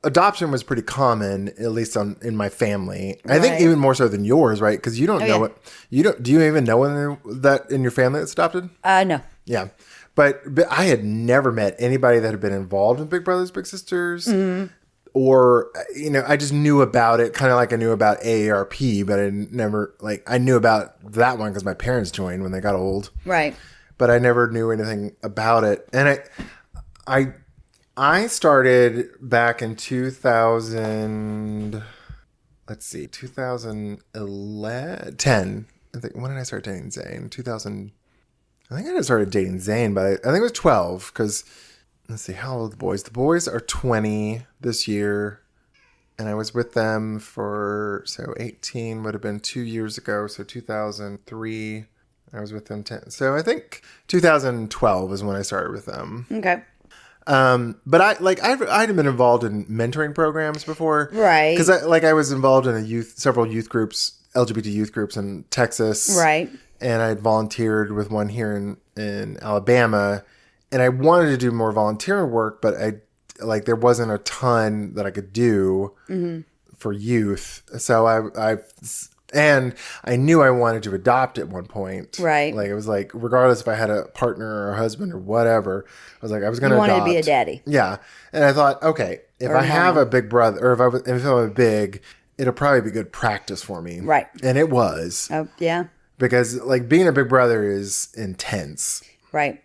adoption was pretty common, at least in my family. I think even more so than yours, right? Because you don't know what do you even know that in your family that's adopted? No. Yeah, but I had never met anybody that had been involved in Big Brothers Big Sisters, or I just knew about it, kind of like I knew about AARP, but I never I knew about that one because my parents joined when they got old, right? But I never knew anything about it, and I started back in 2010. when did I start dating Zane? 2000. I think I started dating Zane, but I think it was 12 because, let's see, how old are the boys? The boys are 20 this year, and I was with them so 18 would have been 2 years ago, so 2003. I was with them 10. So I think 2012 is when I started with them. Okay. But I'd been involved in mentoring programs before, right? Because I was involved in several youth groups, LGBT youth groups in Texas, right? And I had volunteered with one here in Alabama, and I wanted to do more volunteering work, but there wasn't a ton that I could do for youth. So I knew I wanted to adopt at one point. Right. Like, it was like, regardless if I had a partner or a husband or whatever, I was like, I was going to adopt. You wanted to be a daddy. Yeah. And I thought, okay, if I have a big brother, or if I'm big, it'll probably be good practice for me. Right. And it was. Oh, yeah. Because, being a big brother is intense. Right.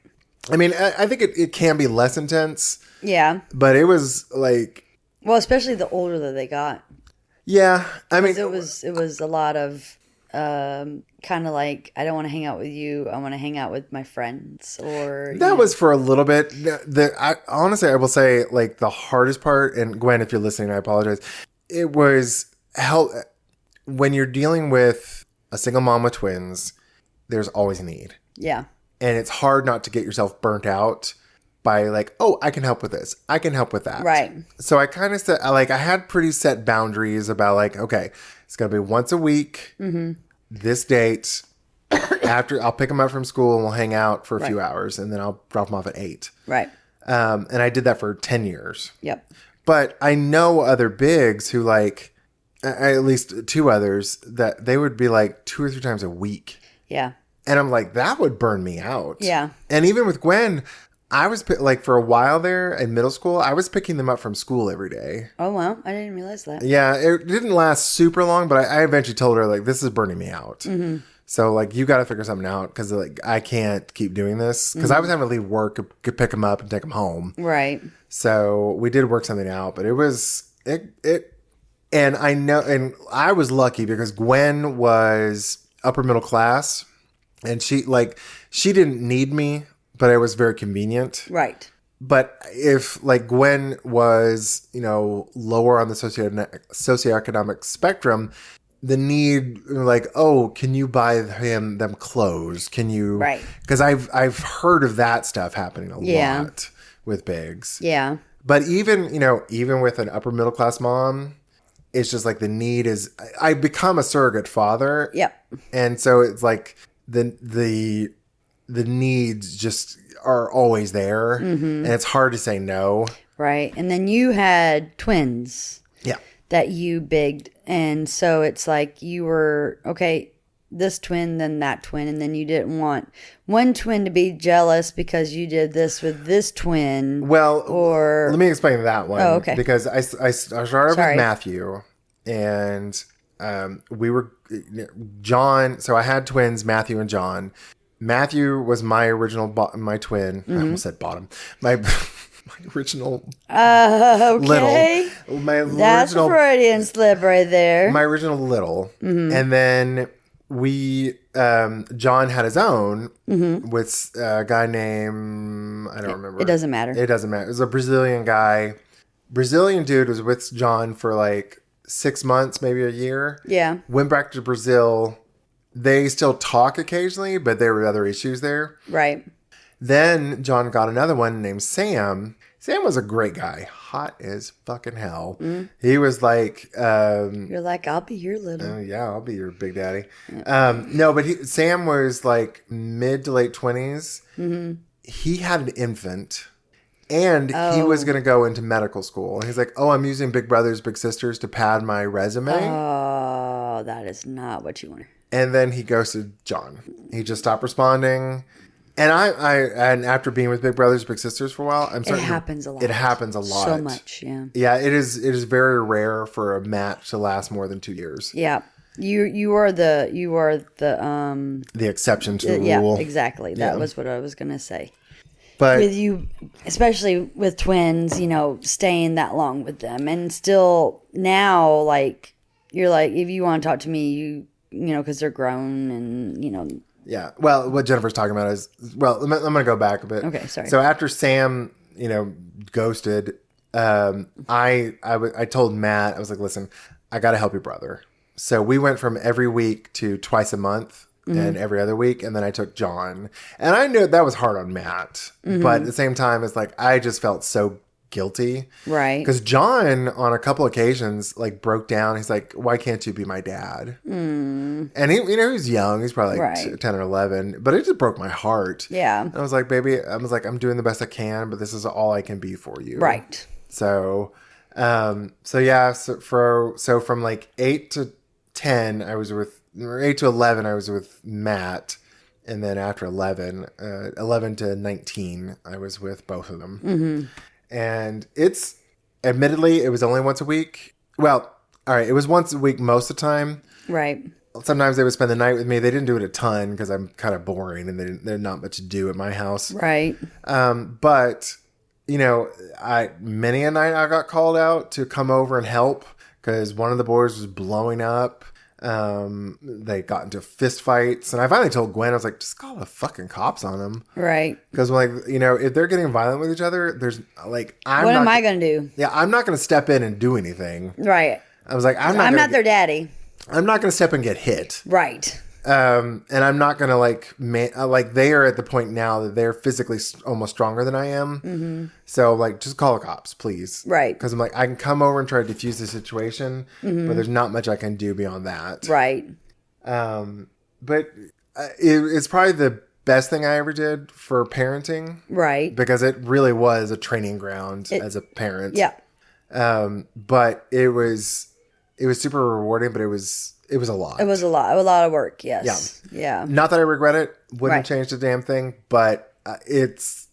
I mean, I think it can be less intense. Yeah. But it was like... Well, especially the older that they got. Yeah. I mean... It was a lot of kind of like, I don't want to hang out with you. I want to hang out with my friends. Or that was for a little bit. Honestly, I will say, the hardest part, and Gwen, if you're listening, I apologize. It was when you're dealing with a single mom with twins, there's always a need. Yeah. And it's hard not to get yourself burnt out by I can help with this. I can help with that. Right. So I kind of said, I had pretty set boundaries about okay, it's going to be once a week, this date, after I'll pick them up from school and we'll hang out for a few hours and then I'll drop them off at 8. Right. And I did that for 10 years. Yep. But I know other bigs who at least 2 others that they would be 2 or 3 times a week. Yeah. And I'm like, that would burn me out. Yeah. And even with Gwen, I was for a while there in middle school, I was picking them up from school every day. Oh, wow. I didn't realize that. Yeah. It didn't last super long, but I eventually told her this is burning me out. Mm-hmm. So you got to figure something out because I can't keep doing this because I was having to leave work to pick them up and take them home. Right. So we did work something out, but it was and I know, and I was lucky because Gwen was upper middle class and she didn't need me, but it was very convenient. Right. But if Gwen was, lower on the socioeconomic spectrum, the need can you buy them clothes? Can you? Right. Because I've heard of that stuff happening a lot with bigs. Yeah. But even with an upper middle class mom, it's just the need is I become a surrogate father. Yep. And so it's the needs just are always there, and it's hard to say no. Right. And then you had twins. Yeah. That you bigged, and so it's you were okay, this twin, then that twin, and then you didn't want one twin to be jealous because you did this with this twin. Well, let me explain that one. Oh, okay. Because I started with Matthew, and we were John. So I had twins, Matthew and John. Matthew was my original my twin. I almost said bottom. My original okay. Little. That's a Freudian slip right there. My original little. And then John had his own with a guy named, I don't remember. It doesn't matter. It doesn't matter. It was a Brazilian guy. Brazilian dude was with John for 6 months, maybe a year. Yeah. Went back to Brazil. They still talk occasionally, but there were other issues there. Right. Then John got another one named Sam. Sam was a great guy. Hot as fucking hell. He was you're I'll be your little. Yeah, I'll be your big daddy. No, but Sam was mid to late 20s. Mm-hmm. He had an infant. And he was going to go into medical school. And he's I'm using big brothers, big sisters to pad my resume. Oh, that is not what you want. And then he ghosted John. He just stopped responding. And and after being with big brothers, big sisters for a while, it happens a lot. It happens a lot. So much, yeah. Yeah, it is very rare for a match to last more than 2 years. Yeah. You are the exception to the rule. Yeah, exactly. That was what I was going to say. But with you, especially with twins, staying that long with them, and still now, you're if you want to talk to me, because they're grown and, Yeah. Well, what Jennifer's talking about is, well, I'm going to go back a bit. Okay, sorry. So after Sam, ghosted, I told Matt, I was like, listen, I got to help your brother. So we went from every week to twice a month and every other week. And then I took John. And I knew that was hard on Matt. But at the same time, it's like, I just felt so guilty. Right. Because John, on a couple occasions, like broke down. He's like, why can't you be my dad? And he was young. He's probably like 10 or 11. But it just broke my heart. Yeah. And I was like, baby, I'm doing the best I can, but this is all I can be for you. Right. So, so from like 8 to 10, or 8 to 11, I was with Matt. And then after 11 to 19, I was with both of them. And admittedly, it was only once a week. Well, all right, it was once a week most of the time. Right. Sometimes they would spend the night with me. They didn't do it a ton because I'm kind of boring and there's not much to do at my house. Right. But, many a night I got called out to come over and help because one of the boys was blowing up. They got into fist fights, and I finally told Gwen, I was like, just call the fucking cops on them. Right. Because if they're getting violent with each other, there's like, what am I going to do? Yeah, I'm not going to step in and do anything. Right. I was like, I'm not their daddy. I'm not going to step and get hit. Right. And I'm not going to they are at the point now that they're physically almost stronger than I am. So just call the cops, please. Right. Because I'm like, I can come over and try to defuse the situation, but there's not much I can do beyond that. Right. But it's probably the best thing I ever did for parenting. Right. Because it really was a training ground as a parent. Yeah. But it was super rewarding, but it was a lot. It was a lot of work. Yes. Yeah. Not that I regret it. Wouldn't change the damn thing, but it's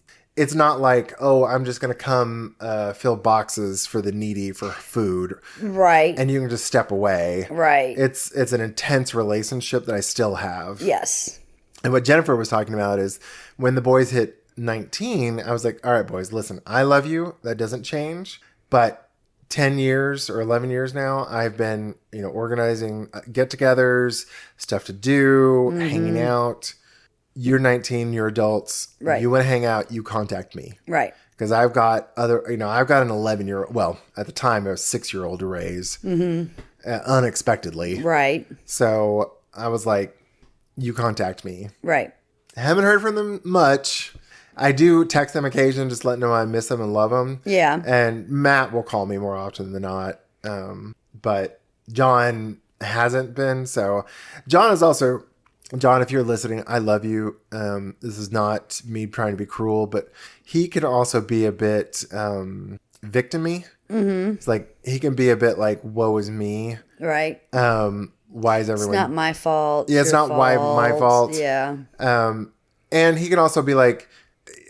not like, oh, I'm just going to come fill boxes for the needy for food. Right. And you can just step away. Right. It's an intense relationship that I still have. Yes. And what Jennifer was talking about is when the boys hit 19, I was like, all right, boys, listen, I love you. That doesn't change. But 10 years or 11 years now, I've been, organizing get-togethers, stuff to do, hanging out. You're 19, you're adults. Right. You want to hang out, you contact me. Right. Because I've got I've got an 11-year-old, well, at the time, a 6-year-old to raise unexpectedly. Right. So I was like, you contact me. Right. I haven't heard from them much. I do text them occasionally, just letting them know I miss them and love them. Yeah. And Matt will call me more often than not. But John hasn't been. So John, if you're listening, I love you. This is not me trying to be cruel, but he can also be a bit victim-y. It's like, he can be a bit like, woe is me. Right. Why is everyone... It's not my fault. Yeah, it's not my fault. Yeah. And he can also be like,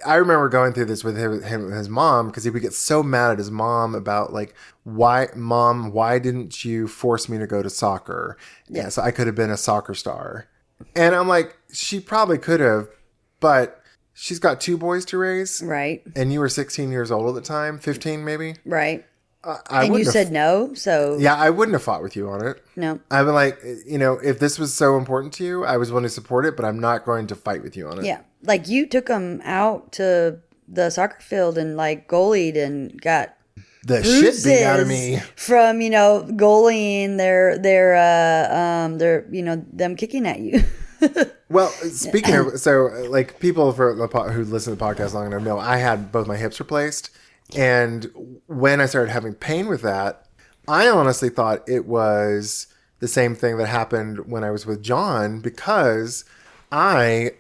I remember going through this with him and his mom, because he would get so mad at his mom about like, why didn't you force me to go to soccer? Yeah, so I could have been a soccer star. And I'm like, she probably could have, but she's got 2 boys to raise. Right. And you were 16 years old at the time, 15 maybe. Right. And you said no, so... Yeah, I wouldn't have fought with you on it. No. I've been like, if this was so important to you, I was willing to support it, but I'm not going to fight with you on it. Yeah. Like, you took them out to the soccer field and, like, goalied and got... The shit beat out of me. From, goaling their them kicking at you. Well, speaking of... So, like, people who listen to the podcast long enough know I had both my hips replaced. And when I started having pain with that, I honestly thought it was the same thing that happened when I was with John, because I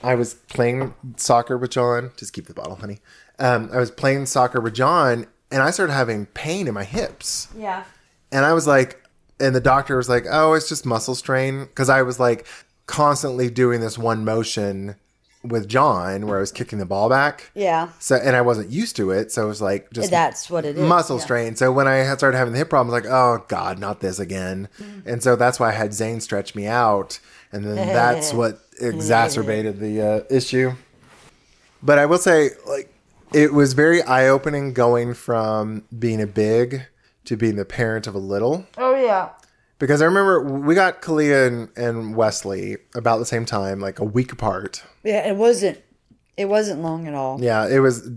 was playing soccer with John. Just keep the bottle, honey. I was playing soccer with John, and I started having pain in my hips. Yeah. And I was like, and the doctor was like, oh, it's just muscle strain. Because I was like constantly doing this one motion with John where I was kicking the ball back. Yeah. So, and I wasn't used to it. So it was like, just that's what it is. Muscle strain. So when I started having the hip problem, I was like, oh God, not this again. And so that's why I had Zane stretch me out. And then that's what exacerbated the issue. But I will say, like, it was very eye-opening going from being a big to being the parent of a little. Oh, yeah. Because I remember we got Kalia and Wesley about the same time, like a week apart. Yeah, it wasn't long at all. Yeah, it was.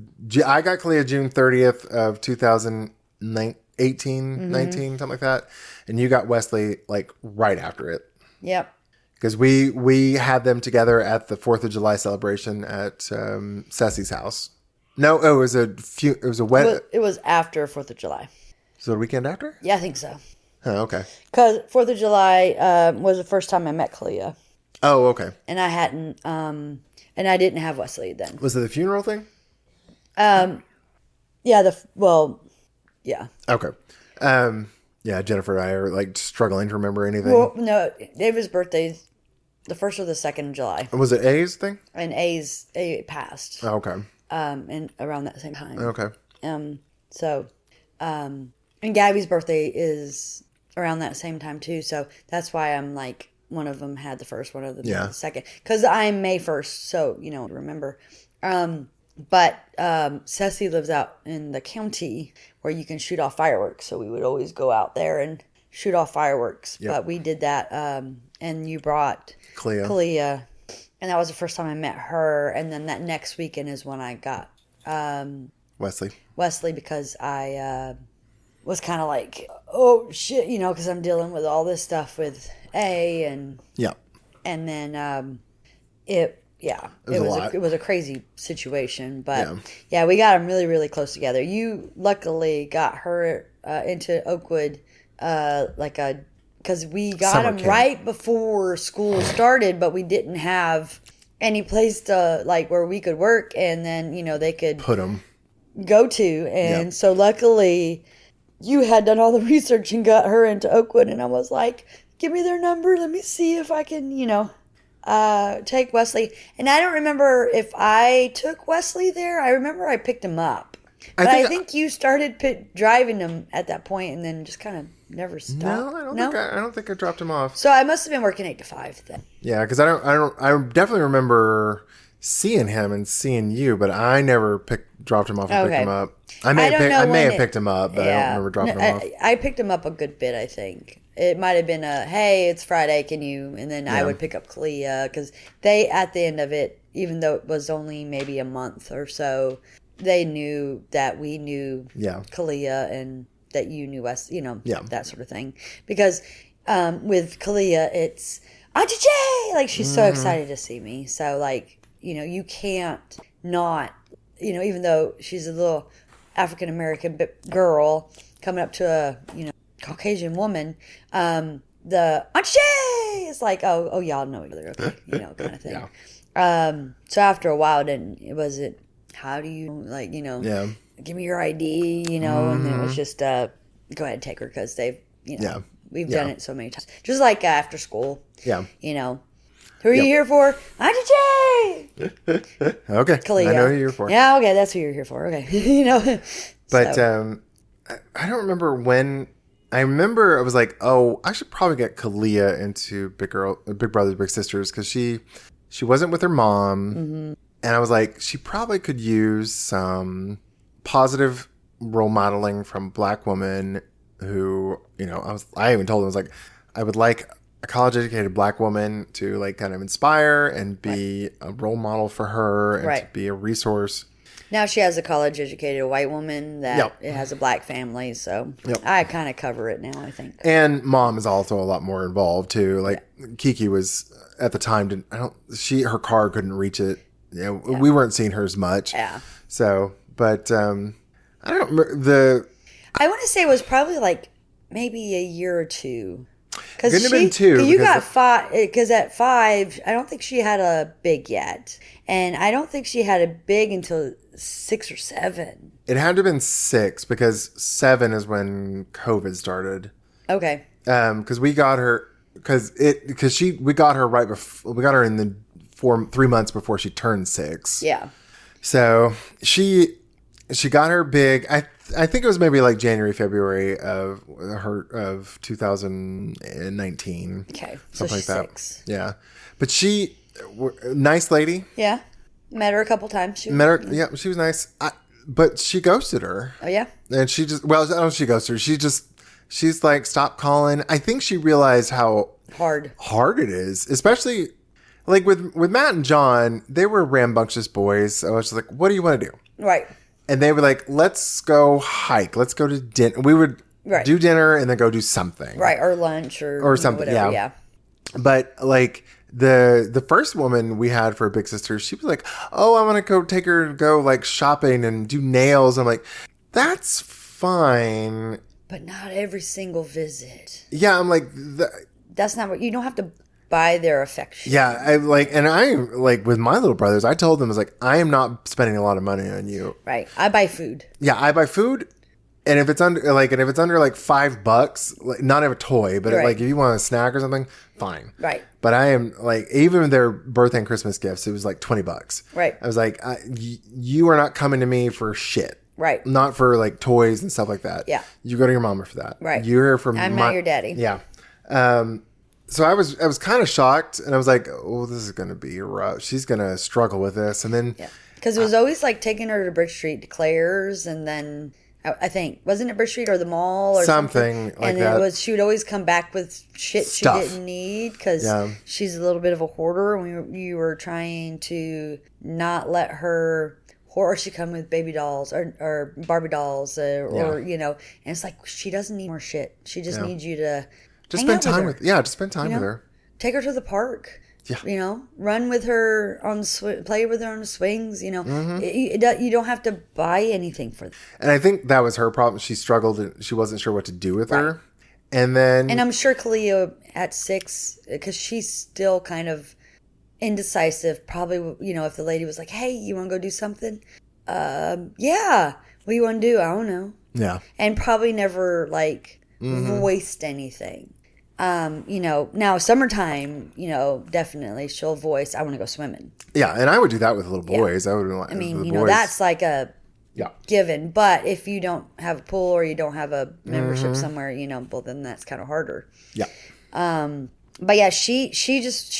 I got Kalia June 30th of 2018, 19, something like that. And you got Wesley like right after it. Yep. Because we had them together at the 4th of July celebration at Ceci's house. No, it was a wet. It was after 4th of July. So the weekend after? Yeah, I think so. Oh, okay. Because 4th of July was the first time I met Kalia. Oh, okay. And I hadn't, and I didn't have Wesley then. Was it the funeral thing? Yeah, yeah. Okay. Yeah, Jennifer and I are like struggling to remember anything. Well, no, David's birthday, the 1st or the 2nd of July. Was it A's thing? And A passed. Oh, okay. And around that same time. Okay. And Gabby's birthday is around that same time too. So that's why I'm like, one of them had the first, one of them had the second. Because I'm May 1st, so, remember. But Ceci lives out in the county where you can shoot off fireworks. So we would always go out there and shoot off fireworks. Yep. But we did that. And you brought Kalia. And that was the first time I met her. And then that next weekend is when I got Wesley, because I was kind of like, oh, shit, because I'm dealing with all this stuff with A. And then it was a crazy situation, but we got them really, really close together. You luckily got her into Oakwood, because we got them right before school started, but we didn't have any place to where we could work, and then they could put them go to, and so luckily you had done all the research and got her into Oakwood, and I was like, give me their number, let me see if I can take Wesley. And I don't remember if I took Wesley there. I remember I picked him up. But I think you started driving him at that point and then just kind of never stopped. No, I don't think I dropped him off. So I must have been working 8 to 5 then. Yeah, because I definitely remember seeing him and seeing you, but I never dropped him off and picked him up. I may have picked him up, but I don't remember dropping him off. I picked him up a good bit, I think. It might have been hey, it's Friday, can you? And then I would pick up Kalia, because they, at the end of it, even though it was only maybe a month or so, they knew that we knew Kalia and that you knew us, that sort of thing. Because with Kalia, it's Auntie Jay! She's so excited to see me. So, you can't not, even though she's a little African-American girl coming up to a, Caucasian woman, the Auntie Jay is like, oh, y'all know each other, okay, kind of thing. So after a while, then it wasn't, how do you give me your ID, and then it was just go ahead and take her, because they've we've done it so many times, just like after school. Who are you here for? Auntie Jay. Okay, Kalia. I know who you're here for. Yeah, okay, that's who you're here for. Okay, But I don't remember when. I remember I was like, oh, I should probably get Kalia into Big Brothers Big Sisters, because she wasn't with her mom, and I was like, she probably could use some positive role modeling from a Black woman who, I even told them, I was like, I would like a college educated Black woman to kind of inspire and be a role model for her and to be a resource. Now she has a college educated white woman that it has a Black family, so I kind of cover it now, I think. And mom is also a lot more involved too. Kiki was at the time her car couldn't reach it. We weren't seeing her as much. Yeah. So, but I don't remember I want to say it was probably maybe a year or two. Couldn't have been 2. You got 5, because at 5, I don't think she had a big yet. And I don't think she had a big until 6 or 7. It had to have been 6, because 7 is when COVID started. Okay. Because we got her, we got her right before, we got her in the 3 months before she turned 6. Yeah. So she got her big. I think it was maybe January, February of 2019. Okay, something so she's like that. 6. Yeah, but nice lady. Yeah, met her a couple times. She was nice. But she ghosted her. Oh yeah. And she just I don't know if she ghosted her. She just she's like, stop calling. I think she realized how hard it is, especially like with Matt and John. They were rambunctious boys. So I was just like, what do you want to do? Right. And they were like, let's go hike. Let's go to dinner. We would do dinner and then go do something. Right. Or lunch or something. Whatever. Yeah. But like the first woman we had for a big sister, she was like, oh, I want to go take her to go like shopping and do nails. I'm like, that's fine. But not every single visit. Yeah. I'm like, that's not what you don't have to buy their affection. Yeah. I like with my little brothers, I told them, I was like, I am not spending a lot of money on you. Right. I buy food. Yeah. I buy food. And if it's under like $5, like not a toy, but like if you want a snack or something, fine. Right. But I am like, even their birthday and Christmas gifts, it was like $20. Right. I was like, you are not coming to me for shit. Right. Not for like toys and stuff like that. Yeah. You go to your mama for that. Right. You're here for I'm not your daddy. Yeah. So I was kind of shocked, and I was like, oh, this is going to be rough. She's going to struggle with this. And then. Yeah. Because it was always like taking her to Brick Street to Claire's, and then. I think wasn't it Brick Street or the mall or something like and that. It was she would always come back with shit Stuff. She didn't need because she's a little bit of a hoarder. And you were trying to not let her or she come with baby dolls or Barbie dolls or and it's like she doesn't need more shit. She just needs you to just spend time with just spend time with her. Take her to the park. Yeah. Run with her play with her on the swings. You don't have to buy anything for them. And I think that was her problem. She struggled and she wasn't sure what to do with her. And I'm sure Kalia at 6, because she's still kind of indecisive. Probably, if the lady was like, "Hey, you want to go do something?" Yeah. What do you want to do? I don't know. Yeah. And probably never voiced anything. Now summertime, definitely she'll voice, I want to go swimming. Yeah, and I would do that with little boys. I would like. I mean, that's like a given. But if you don't have a pool or you don't have a membership somewhere, well, then that's kind of harder. Yeah. But yeah, she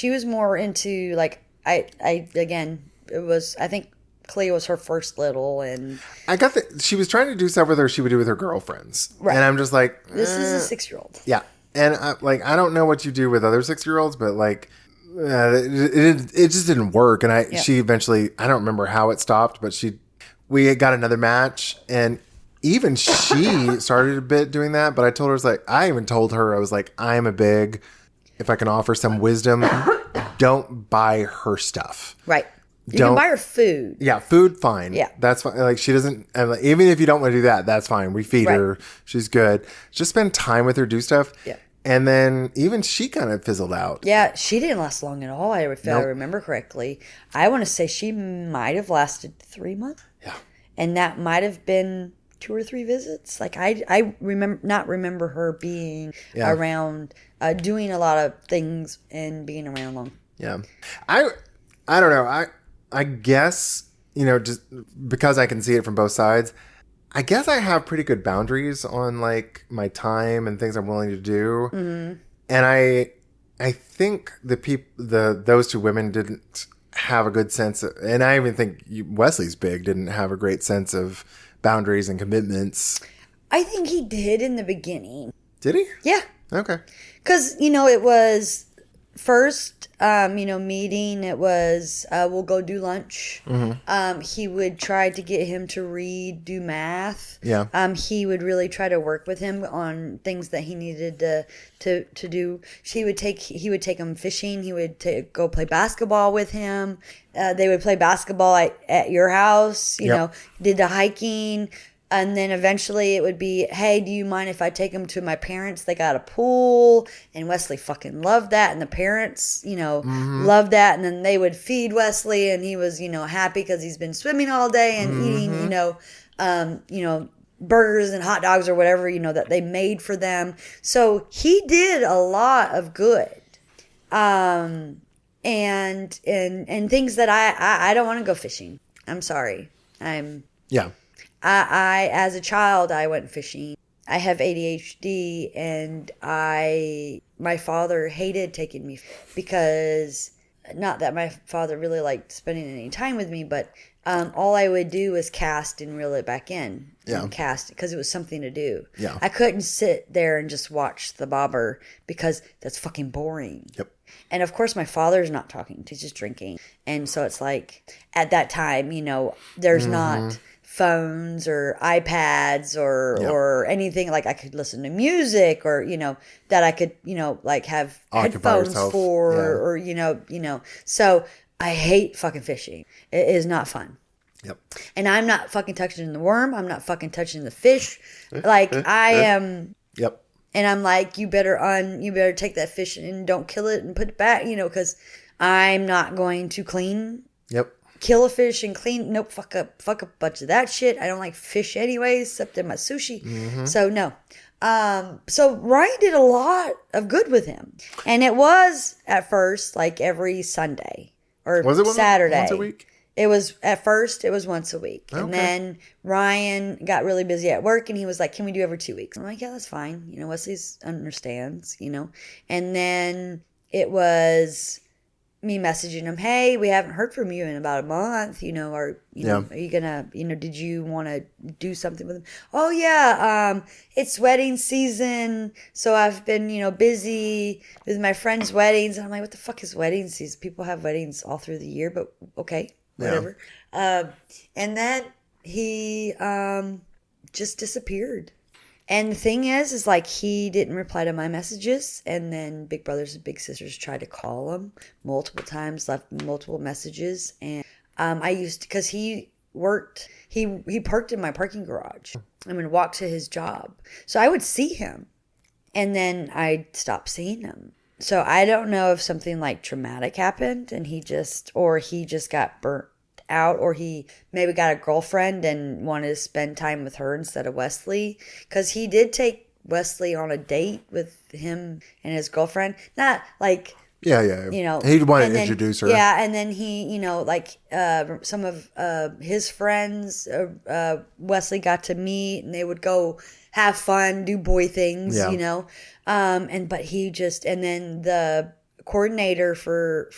was more into like I think Cleo was her first little, and I got that she was trying to do stuff with her she would do with her girlfriends, and I'm just like, this is a 6-year-old. Yeah. And I don't know what you do with other 6-year-olds, but like, it just didn't work. And she eventually, I don't remember how it stopped, but we got another match, and even she started a bit doing that. But I told her, I even told her, I was like, I'm a big, if I can offer some wisdom, don't buy her stuff. Right. You can buy her food. Yeah, food, fine. Yeah. That's fine. Like, she doesn't, even if you don't want to do that, that's fine. We feed her. She's good. Just spend time with her, do stuff. Yeah. And then even she kind of fizzled out. Yeah, she didn't last long at all, if I remember correctly. I want to say she might have lasted 3 months. Yeah. And that might have been 2 or 3 visits. Like, I remember her being around, doing a lot of things and being around long. Yeah. I don't know. I guess, just because I can see it from both sides, I guess I have pretty good boundaries on like my time and things I'm willing to do. Mm-hmm. And I think those 2 women didn't have a good sense of, and I even think Wesley's big didn't have a great sense of boundaries and commitments. I think he did in the beginning. Did he? Yeah. Okay. Because, it was first, meeting, it was, we'll go do lunch. Mm-hmm. He would try to get him to read, do math. Yeah. He would really try to work with him on things that he needed to do. He would take him fishing. He would go play basketball with him. They would play basketball at your house, did the hiking. And then eventually it would be, hey, do you mind if I take them to my parents? They got a pool. And Wesley fucking loved that. And the parents, loved that. And then they would feed Wesley. And he was, happy because he's been swimming all day and eating, burgers and hot dogs or whatever, that they made for them. So he did a lot of good. And things that I don't want to go fishing. I'm sorry. Yeah. I as a child, I went fishing. I have ADHD, and my father hated taking me because, not that my father really liked spending any time with me, but all I would do was cast and reel it back in. Yeah. And cast because it was something to do. Yeah. I couldn't sit there and just watch the bobber because that's fucking boring. Yep. And of course, my father's not talking; he's just drinking. And so it's like at that time, there's not phones or iPads or anything like I could listen to music or that I could like have headphones for or So I hate fucking fishing. It is not fun. Yep. And I'm not fucking touching the worm. I'm not fucking touching the fish. Like I am. Yep. And I'm like, you better take that fish and don't kill it and put it back, because I'm not going to kill a fish and clean. Nope. Fuck a bunch of that shit. I don't like fish anyways, except in my sushi. Mm-hmm. So no. So Ryan did a lot of good with him. And it was at first like every Sunday or was it Saturday. Once a week? It was at first. It was once a week, and then Ryan got really busy at work, and he was like, "Can we do every 2 weeks?" I'm like, "Yeah, that's fine." Wesley's understands. And then it was me messaging him, "Hey, we haven't heard from you in about a month. Are you gonna, did you want to do something with him?" "Oh yeah, it's wedding season, so I've been busy with my friends' weddings." And I'm like, "What the fuck is wedding season? People have weddings all through the year, but okay." Whatever. Yeah. And then he just disappeared. And the thing is like he didn't reply to my messages. And then Big Brothers and Big Sisters tried to call him multiple times, left multiple messages. And because he worked, he parked in my parking garage. I mean, walked to his job. So I would see him. And then I'd stop seeing him. So I don't know if something like traumatic happened and he just got burnt out, or he maybe got a girlfriend and wanted to spend time with her instead of Wesley. Because he did take Wesley on a date with him and his girlfriend. Not like... Yeah. He'd want to introduce her. Yeah, and then he, some of his friends, Wesley got to meet, and they would go have fun, do boy things, but he just, and then the coordinator for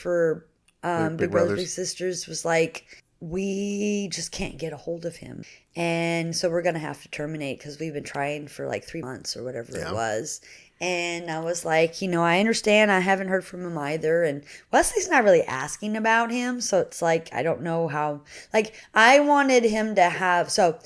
Big Brothers Big Sisters was like, we just can't get a hold of him, and so we're gonna have to terminate because we've been trying for like 3 months or whatever it was. And I was like, I understand. I haven't heard from him either. And Wesley's not really asking about him. So it's like, I don't know how, like, I wanted him to have, so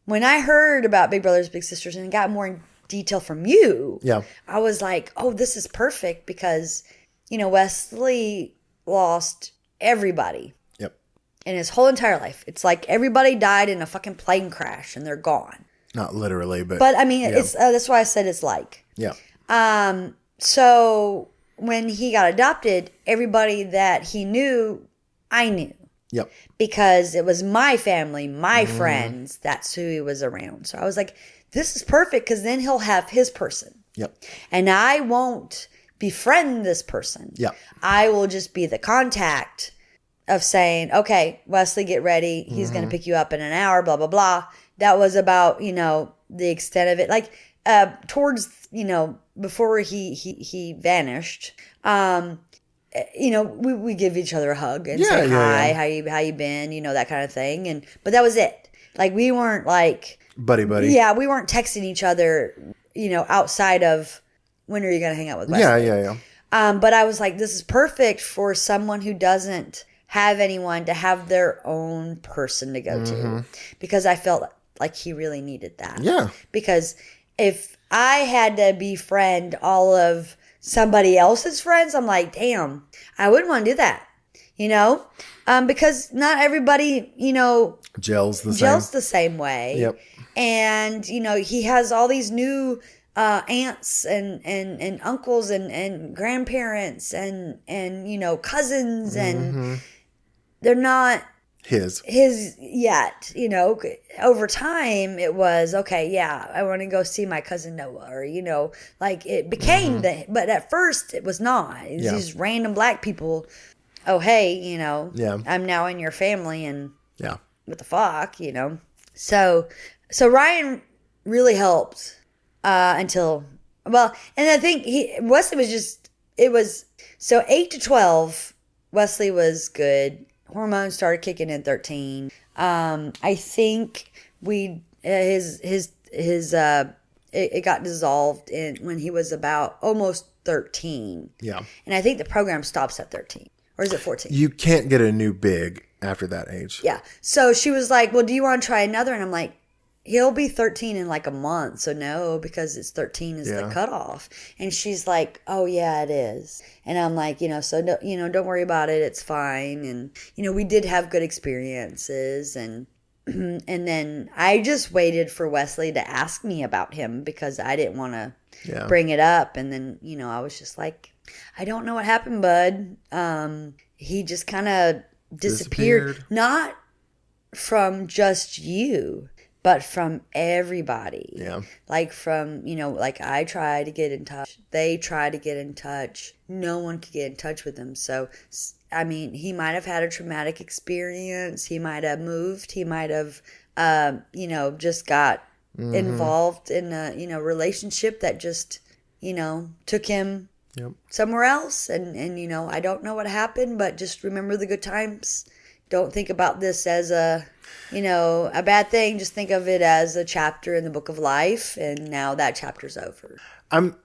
when I heard about Big Brothers Big Sisters and got more detail from you, I was like, oh, this is perfect because, Wesley lost everybody. Yep. In his whole entire life. It's like everybody died in a fucking plane crash and they're gone. Not literally, but. But I mean, it's that's why I said it's like. Yeah. So when he got adopted, everybody that he knew, I knew. Yep. Because it was my family, my friends, that's who he was around. So I was like, this is perfect because then he'll have his person. Yep. And I won't befriend this person. Yep. I will just be the contact of saying, okay, Wesley, get ready. He's going to pick you up in an hour, blah, blah, blah. That was about, the extent of it. Like, towards, before he vanished, we give each other a hug and say hi, how you been, that kind of thing. But that was it. Like, we weren't like buddy. Yeah, we weren't texting each other, outside of when are you gonna hang out with Wesley? Yeah. But I was like, this is perfect for someone who doesn't have anyone to have their own person to go to, because I felt like he really needed that. Yeah. Because if I had to befriend all of somebody else's friends, I'm like, damn, I wouldn't want to do that, because not everybody, gels the same way. Yep. And, he has all these new aunts and uncles and grandparents and cousins, and they're not his yet. Over time it was okay, yeah, I want to go see my cousin Noah, or like it became that. But at first it was not. It's these random black people. Oh, hey, I'm now in your family, and what the fuck, so Ryan really helped until, well, and I think Wesley was just, it was, so 8 to 12, Wesley was good. hormones started kicking in 13. I think it got dissolved when he was about almost 13. Yeah. And I think the program stops at 13. Or is it 14? You can't get a new big after that age. Yeah. So she was like, well, do you want to try another? And I'm like, he'll be 13 in like a month. So no, because it's 13 is the cutoff. And she's like, oh yeah, it is. And I'm like, so no, don't worry about it. It's fine. And, we did have good experiences. And then I just waited for Wesley to ask me about him because I didn't want to bring it up. And then, I was just like, I don't know what happened, bud. He just kind of disappeared. Not from just you, but from everybody. Yeah. Like from, like I try to get in touch. They try to get in touch. No one could get in touch with him. So, I mean, he might have had a traumatic experience. He might have moved. He might have, just got involved in a, relationship that just, took him somewhere else. And, I don't know what happened, but just remember the good times. Don't think about this as a bad thing. Just think of it as a chapter in the book of life. And now that chapter's over. I'm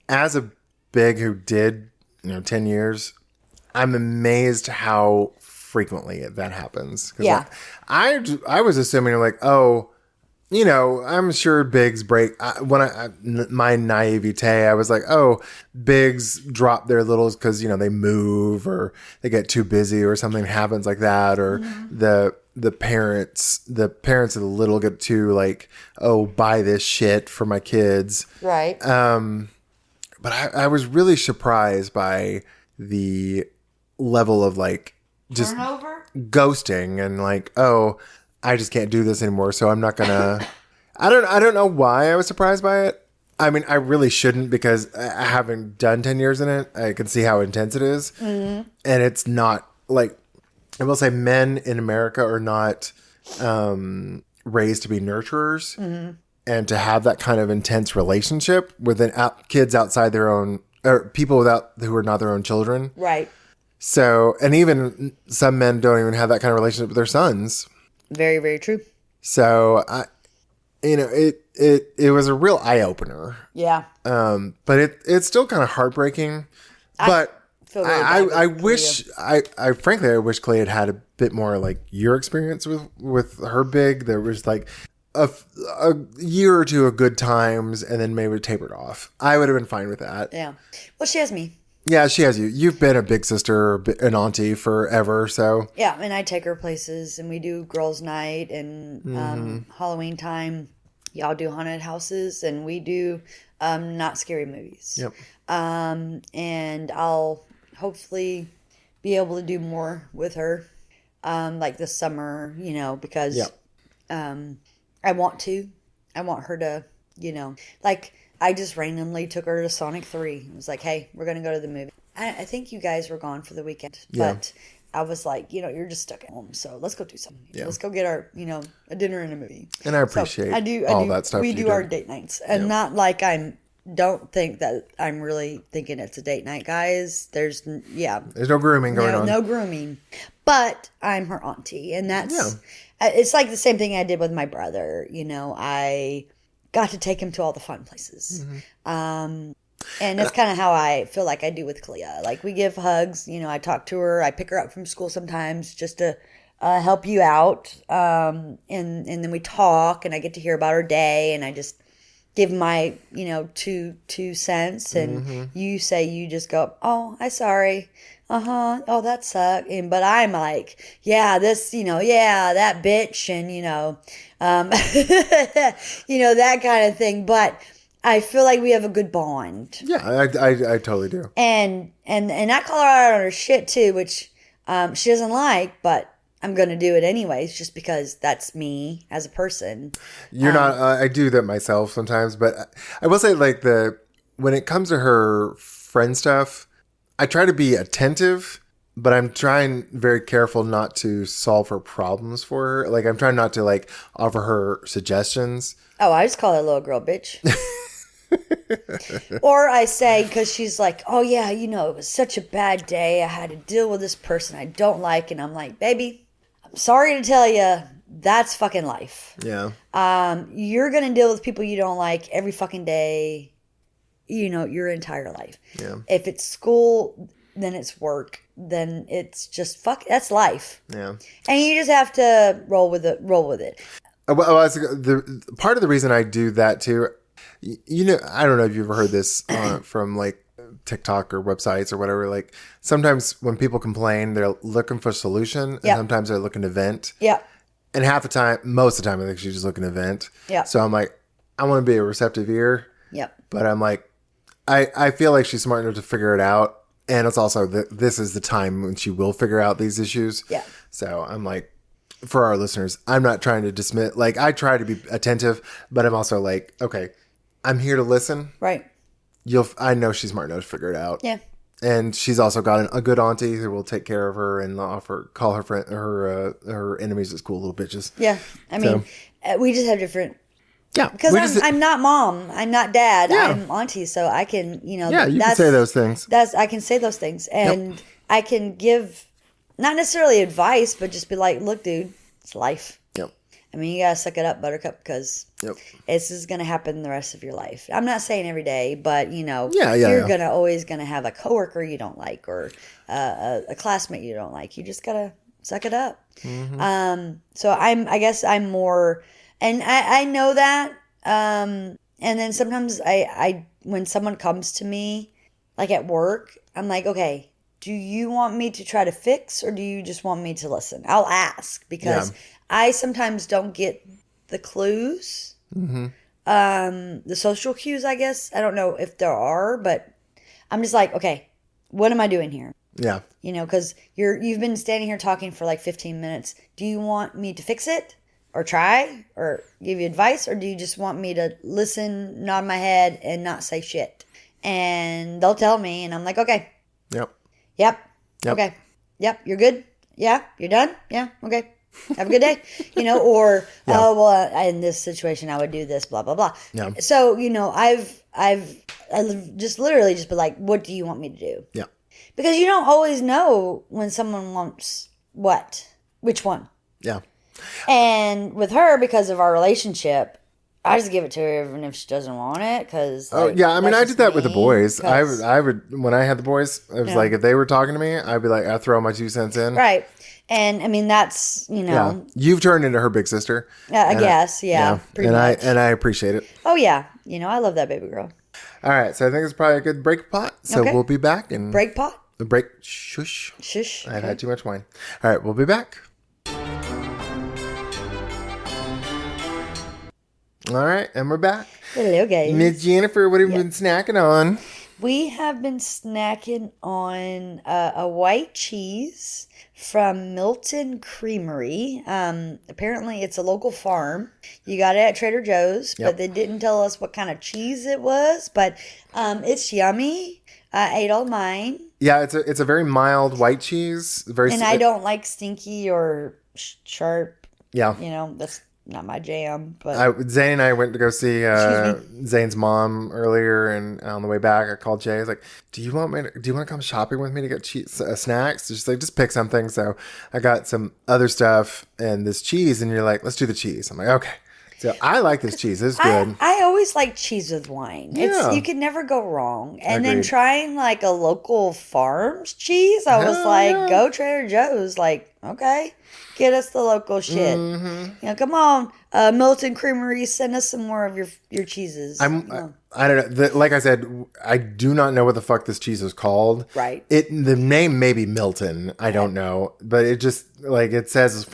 as a big who did, 10 years, I'm amazed how frequently that happens. Yeah. I was assuming like, oh, I'm sure bigs break. My naivete, I was like, oh, bigs drop their littles because, they move or they get too busy or something happens like that. Or the parents of the little get too like, oh, buy this shit for my kids. Right. But I was really surprised by the level of like just turnover, ghosting and like, oh, I just can't do this anymore. So I'm not gonna. I don't know why I was surprised by it. I mean, I really shouldn't because I haven't done 10 years in it. I can see how intense it is. And it's not like, I will say men in America are not raised to be nurturers and to have that kind of intense relationship with kids outside their own, or people who are not their own children. Right. So, and even some men don't even have that kind of relationship with their sons. Very, very true. So, it was a real eye opener. Yeah. But it's still kind of heartbreaking. But I wish frankly I wish Clay had a bit more like your experience with her big. There was like a year or two of good times, and then maybe tapered off. I would have been fine with that. Yeah. Well, she has me. Yeah, she has you. You've been a big sister, an auntie forever, so. Yeah, and I take her places, and we do girls' night, and Halloween time, y'all do haunted houses, and we do not scary movies. Yep. And I'll hopefully be able to do more with her, like this summer, because I want to. I want her to, like... I just randomly took her to Sonic 3. It was like, hey, we're going to go to the movie. I think you guys were gone for the weekend. Yeah. But I was like, you're just stuck at home. So let's go do something. Yeah. Let's go get our, a dinner and a movie. And I appreciate all that stuff. We do our date nights. And not like don't think that I'm really thinking it's a date night, guys. There's no grooming going on. No grooming. But I'm her auntie. And that's, it's like the same thing I did with my brother. I got to take him to all the fun places. And that's kind of how I feel like I do with Clea. Like we give hugs, I talk to her, I pick her up from school sometimes just to help you out. And then we talk and I get to hear about her day and I just give my, 2 cents and you say, you just go, oh, I'm sorry. Oh, that sucked. But I'm like, yeah, this, that bitch and, that kind of thing. But I feel like we have a good bond. Yeah, I totally do. And I call her out on her shit too, which she doesn't like, but I'm going to do it anyways, just because that's me as a person. You're not, I do that myself sometimes, but I will say like when it comes to her friend stuff, I try to be attentive, but I'm trying very careful not to solve her problems for her. Like I'm trying not to like offer her suggestions. Oh, I just call her little girl bitch. Or I say, because she's like, oh yeah, it was such a bad day. I had to deal with this person I don't like. And I'm like, baby, I'm sorry to tell you, that's fucking life. Yeah. You're going to deal with people you don't like every fucking day, your entire life. Yeah. If it's school, then it's work, then it's just that's life. Yeah. And you just have to roll with it. Well, part of the reason I do that too, I don't know if you've ever heard this from like TikTok or websites or whatever. Like sometimes when people complain, they're looking for a solution, and sometimes they're looking to vent. Yeah. And most of the time, I think she's just looking to vent. Yeah. So I'm like, I want to be a receptive ear. Yep. But I'm like, I feel like she's smart enough to figure it out. And it's also this is the time when she will figure out these issues. Yeah. So I'm like, for our listeners, I'm not trying to dismiss. Like, I try to be attentive, but I'm also like, okay, I'm here to listen. Right. I know she's smart enough to figure it out. Yeah. And she's also got a good auntie who will take care of her and call her friend, her enemies as cool little bitches. Yeah. I mean, we just have different. Yeah. Because I'm not mom. I'm not dad. Yeah. I'm auntie. So I can, Yeah, you can say those things. I can say those things. And I can give, not necessarily advice, but just be like, look, dude, it's life. Yep. I mean, you got to suck it up, buttercup, because this is going to happen the rest of your life. I'm not saying every day, but, you're always going to have a coworker you don't like or a classmate you don't like. You just got to suck it up. Mm-hmm. So I guess I'm more... And I know that. And then sometimes I when someone comes to me, like at work, I'm like, okay, do you want me to try to fix or do you just want me to listen? I'll ask because I sometimes don't get the clues, the social cues, I guess. I don't know if there are, but I'm just like, okay, what am I doing here? Yeah. Because you've been standing here talking for like 15 minutes. Do you want me to fix it? Or try, or give you advice, or do you just want me to listen, nod my head, and not say shit? And they'll tell me, and I'm like, okay. Yep. Okay. Yep. You're good. Yeah. You're done. Yeah. Okay. Have a good day. Or oh well, in this situation, I would do this. Blah blah blah. Yeah. So I've just literally just be like, what do you want me to do? Yeah. Because you don't always know when someone wants which one. Yeah. And with her, because of our relationship, I just give it to her even if she doesn't want it. Cause I mean, I did that with the boys. I would when I had the boys, it was like if they were talking to me, I'd be like, I throw my 2 cents in. Right. And I mean, that's you've turned into her big sister. I guess, yeah. And I appreciate it. Oh yeah, I love that baby girl. All right, so I think it's probably a good break pot. So we'll be back and break pot. Break shush. I've had too much wine. All right, we'll be back. All right, and we're back. Hello, guys. Miss Jennifer, what have you been snacking on? We have been snacking on a white cheese from Milton Creamery. Apparently, it's a local farm. You got it at Trader Joe's, but they didn't tell us what kind of cheese it was. But it's yummy. I ate all mine. Yeah, it's a very mild white cheese. I don't like stinky or sharp. Yeah. That's not my jam, but Zane and I went to go see Zane's mom earlier, and on the way back, I called Jay. I was like, "Do you want to come shopping with me to get snacks?" She's like, "Just pick something." So I got some other stuff and this cheese, and you're like, "Let's do the cheese." I'm like, "Okay." So I like this cheese. It's good. I always like cheese with wine. Yeah. You can never go wrong. And then trying like a local farm's cheese, I was like, go Trader Joe's. Like, okay, get us the local shit. Mm-hmm. Come on, Milton Creamery, send us some more of your cheeses. I don't know. Like I said, I do not know what the fuck this cheese is called. Right. The name may be Milton. I don't know, but it just it says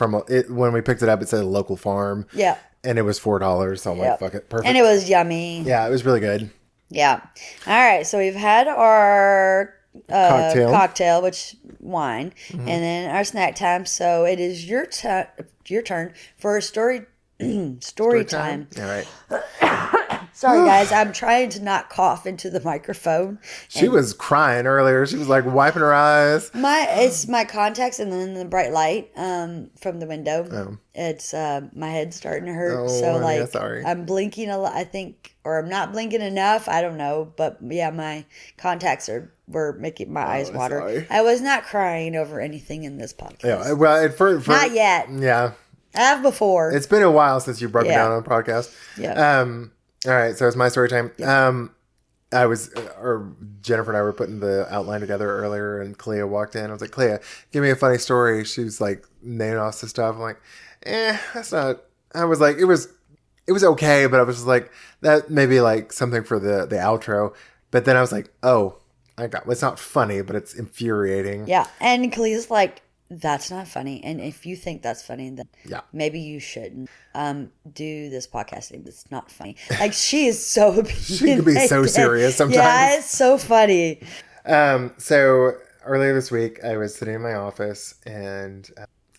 when we picked it up, it said a local farm. Yeah. And it was $4, so I'm like, fuck it, perfect. And it was yummy. Yeah, it was really good. Yeah. All right, so we've had our cocktail, which wine, and then our snack time. So it is your turn for a story time. All right. Sorry, guys. I'm trying to not cough into the microphone. She was crying earlier. She was like wiping her eyes. It's my contacts and then the bright light from the window. Oh. It's my head's starting to hurt. So like, sorry. I'm blinking a lot, I think, or I'm not blinking enough. I don't know, but yeah, my contacts were making my eyes water. Sorry. I was not crying over anything in this podcast. Yeah, well, not yet. Yeah, I have before. It's been a while since you broke it down on the podcast. Yeah. All right, so it's my story time. Yeah. Jennifer and I were putting the outline together earlier, and Clea walked in. I was like, Clea, give me a funny story. She was like naming off some stuff. I'm like, that's not. I was like, it was okay, but I was just like, that may be like something for the outro. But then I was like, it's not funny, but it's infuriating. Yeah, and Clea's like, that's not funny. And if you think that's funny, then maybe you shouldn't do this podcast. It's not funny. Like, she is so she can be so serious sometimes. Yeah, it's so funny. So earlier this week, I was sitting in my office, and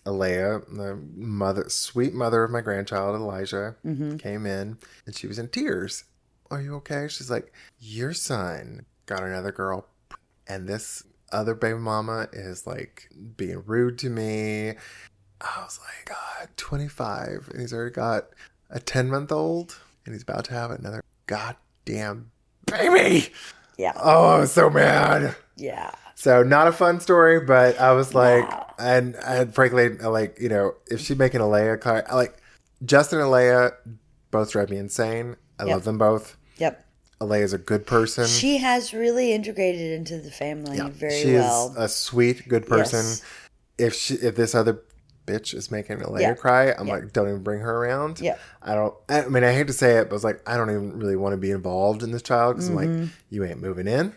Alea, the sweet mother of my grandchild, Elijah, came in, and she was in tears. Are you okay? She's like, your son got another girl, and this other baby mama is like being rude to me. I was like, God, 25, and he's already got a 10-month-old, and he's about to have another goddamn baby. Yeah. Oh, I was so mad. Yeah. So not a fun story, but I was like, and frankly, like, you know, if she'd make an Alea cry, like Justin and Alea both drive me insane. I love them both. Yep. Alea is a good person. She has really integrated into the family very well. She is a sweet, good person. Yes. If this other bitch is making Alea cry, I'm like, don't even bring her around. Yeah. I mean, I hate to say it, but I was like, I don't even really want to be involved in this child, because I'm like, you ain't moving in.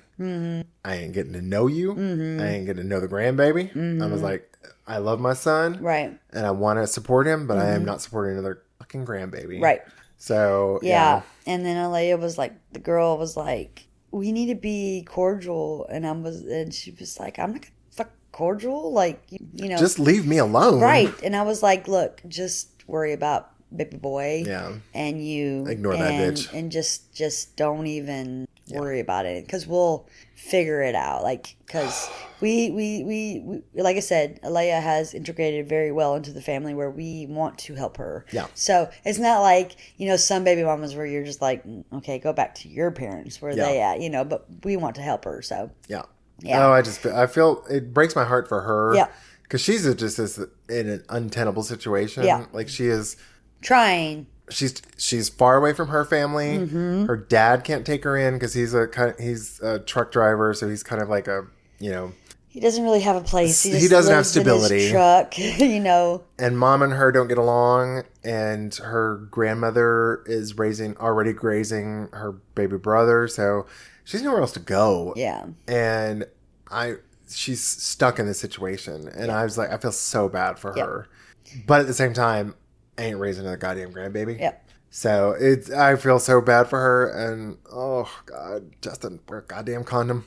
I ain't getting to know you. I ain't getting to know the grandbaby. I was like, I love my son. Right. And I want to support him, but I am not supporting another fucking grandbaby. Right. So, yeah. And then Alea was like, the girl was like, we need to be cordial. And she was like, I'm not going to fuck cordial. Like, you know. Just leave me alone. Right. And I was like, look, just worry about baby boy. Yeah. And you. Ignore that bitch. And just don't even worry about it. Because we'll figure it out. Like, because we like I said, Alea has integrated very well into the family where we want to help her. Yeah. So it's not like, you know, some baby mamas where you're just like, okay, go back to your parents where they at, you know, but we want to help her. So yeah. Oh, I feel it breaks my heart for her. Yeah. Because she's just in an untenable situation. Yeah. Like, she is trying. She's far away from her family. Her dad can't take her in because he's a truck driver, so he's kind of like a, you know, he doesn't really have a place. He doesn't have stability. In his truck, you know. And mom and her don't get along, and her grandmother is already raising her baby brother, so she's nowhere else to go. Yeah. And she's stuck in this situation, and I was like, I feel so bad for her, but at the same time, I ain't raising another goddamn grandbaby. Yep. So I feel so bad for her, and oh God, Justin, wear a goddamn condom.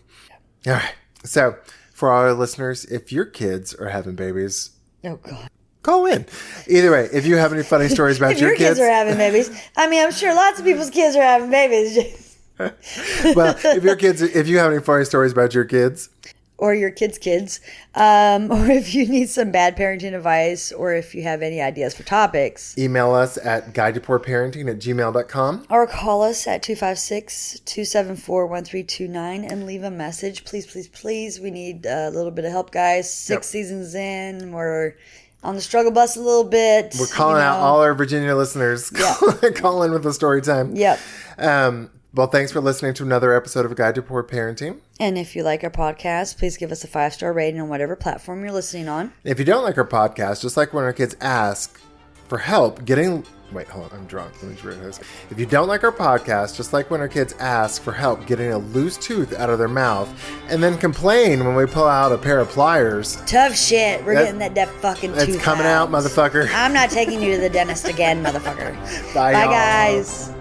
All right. So for our listeners, if your kids are having babies, oh God, call in. Either way, if you have any funny stories about your kids are having babies, I mean, I'm sure lots of people's kids are having babies. Well, if you have any funny stories about your kids, or your kids, or if you need some bad parenting advice, or if you have any ideas for topics, email us at guidetopoorparenting@gmail.com, or call us at 256-274-1329 and leave a message. Please. We need a little bit of help, guys. 6 seasons in, we're on the struggle bus a little bit. We're calling out all our Virginia listeners. Call in with a story time. Yep. Well, thanks for listening to another episode of Guide to Poor Parenting. And if you like our podcast, please give us a 5-star rating on whatever platform you're listening on. If you don't like our podcast, just like when our kids ask for help getting... Wait, hold on. I'm drunk. Let me just read this. If you don't like our podcast, just like when our kids ask for help getting a loose tooth out of their mouth and then complain when we pull out a pair of pliers... Tough shit. We're getting that fucking tooth It's coming out, motherfucker. I'm not taking you to the dentist again, motherfucker. Bye, guys.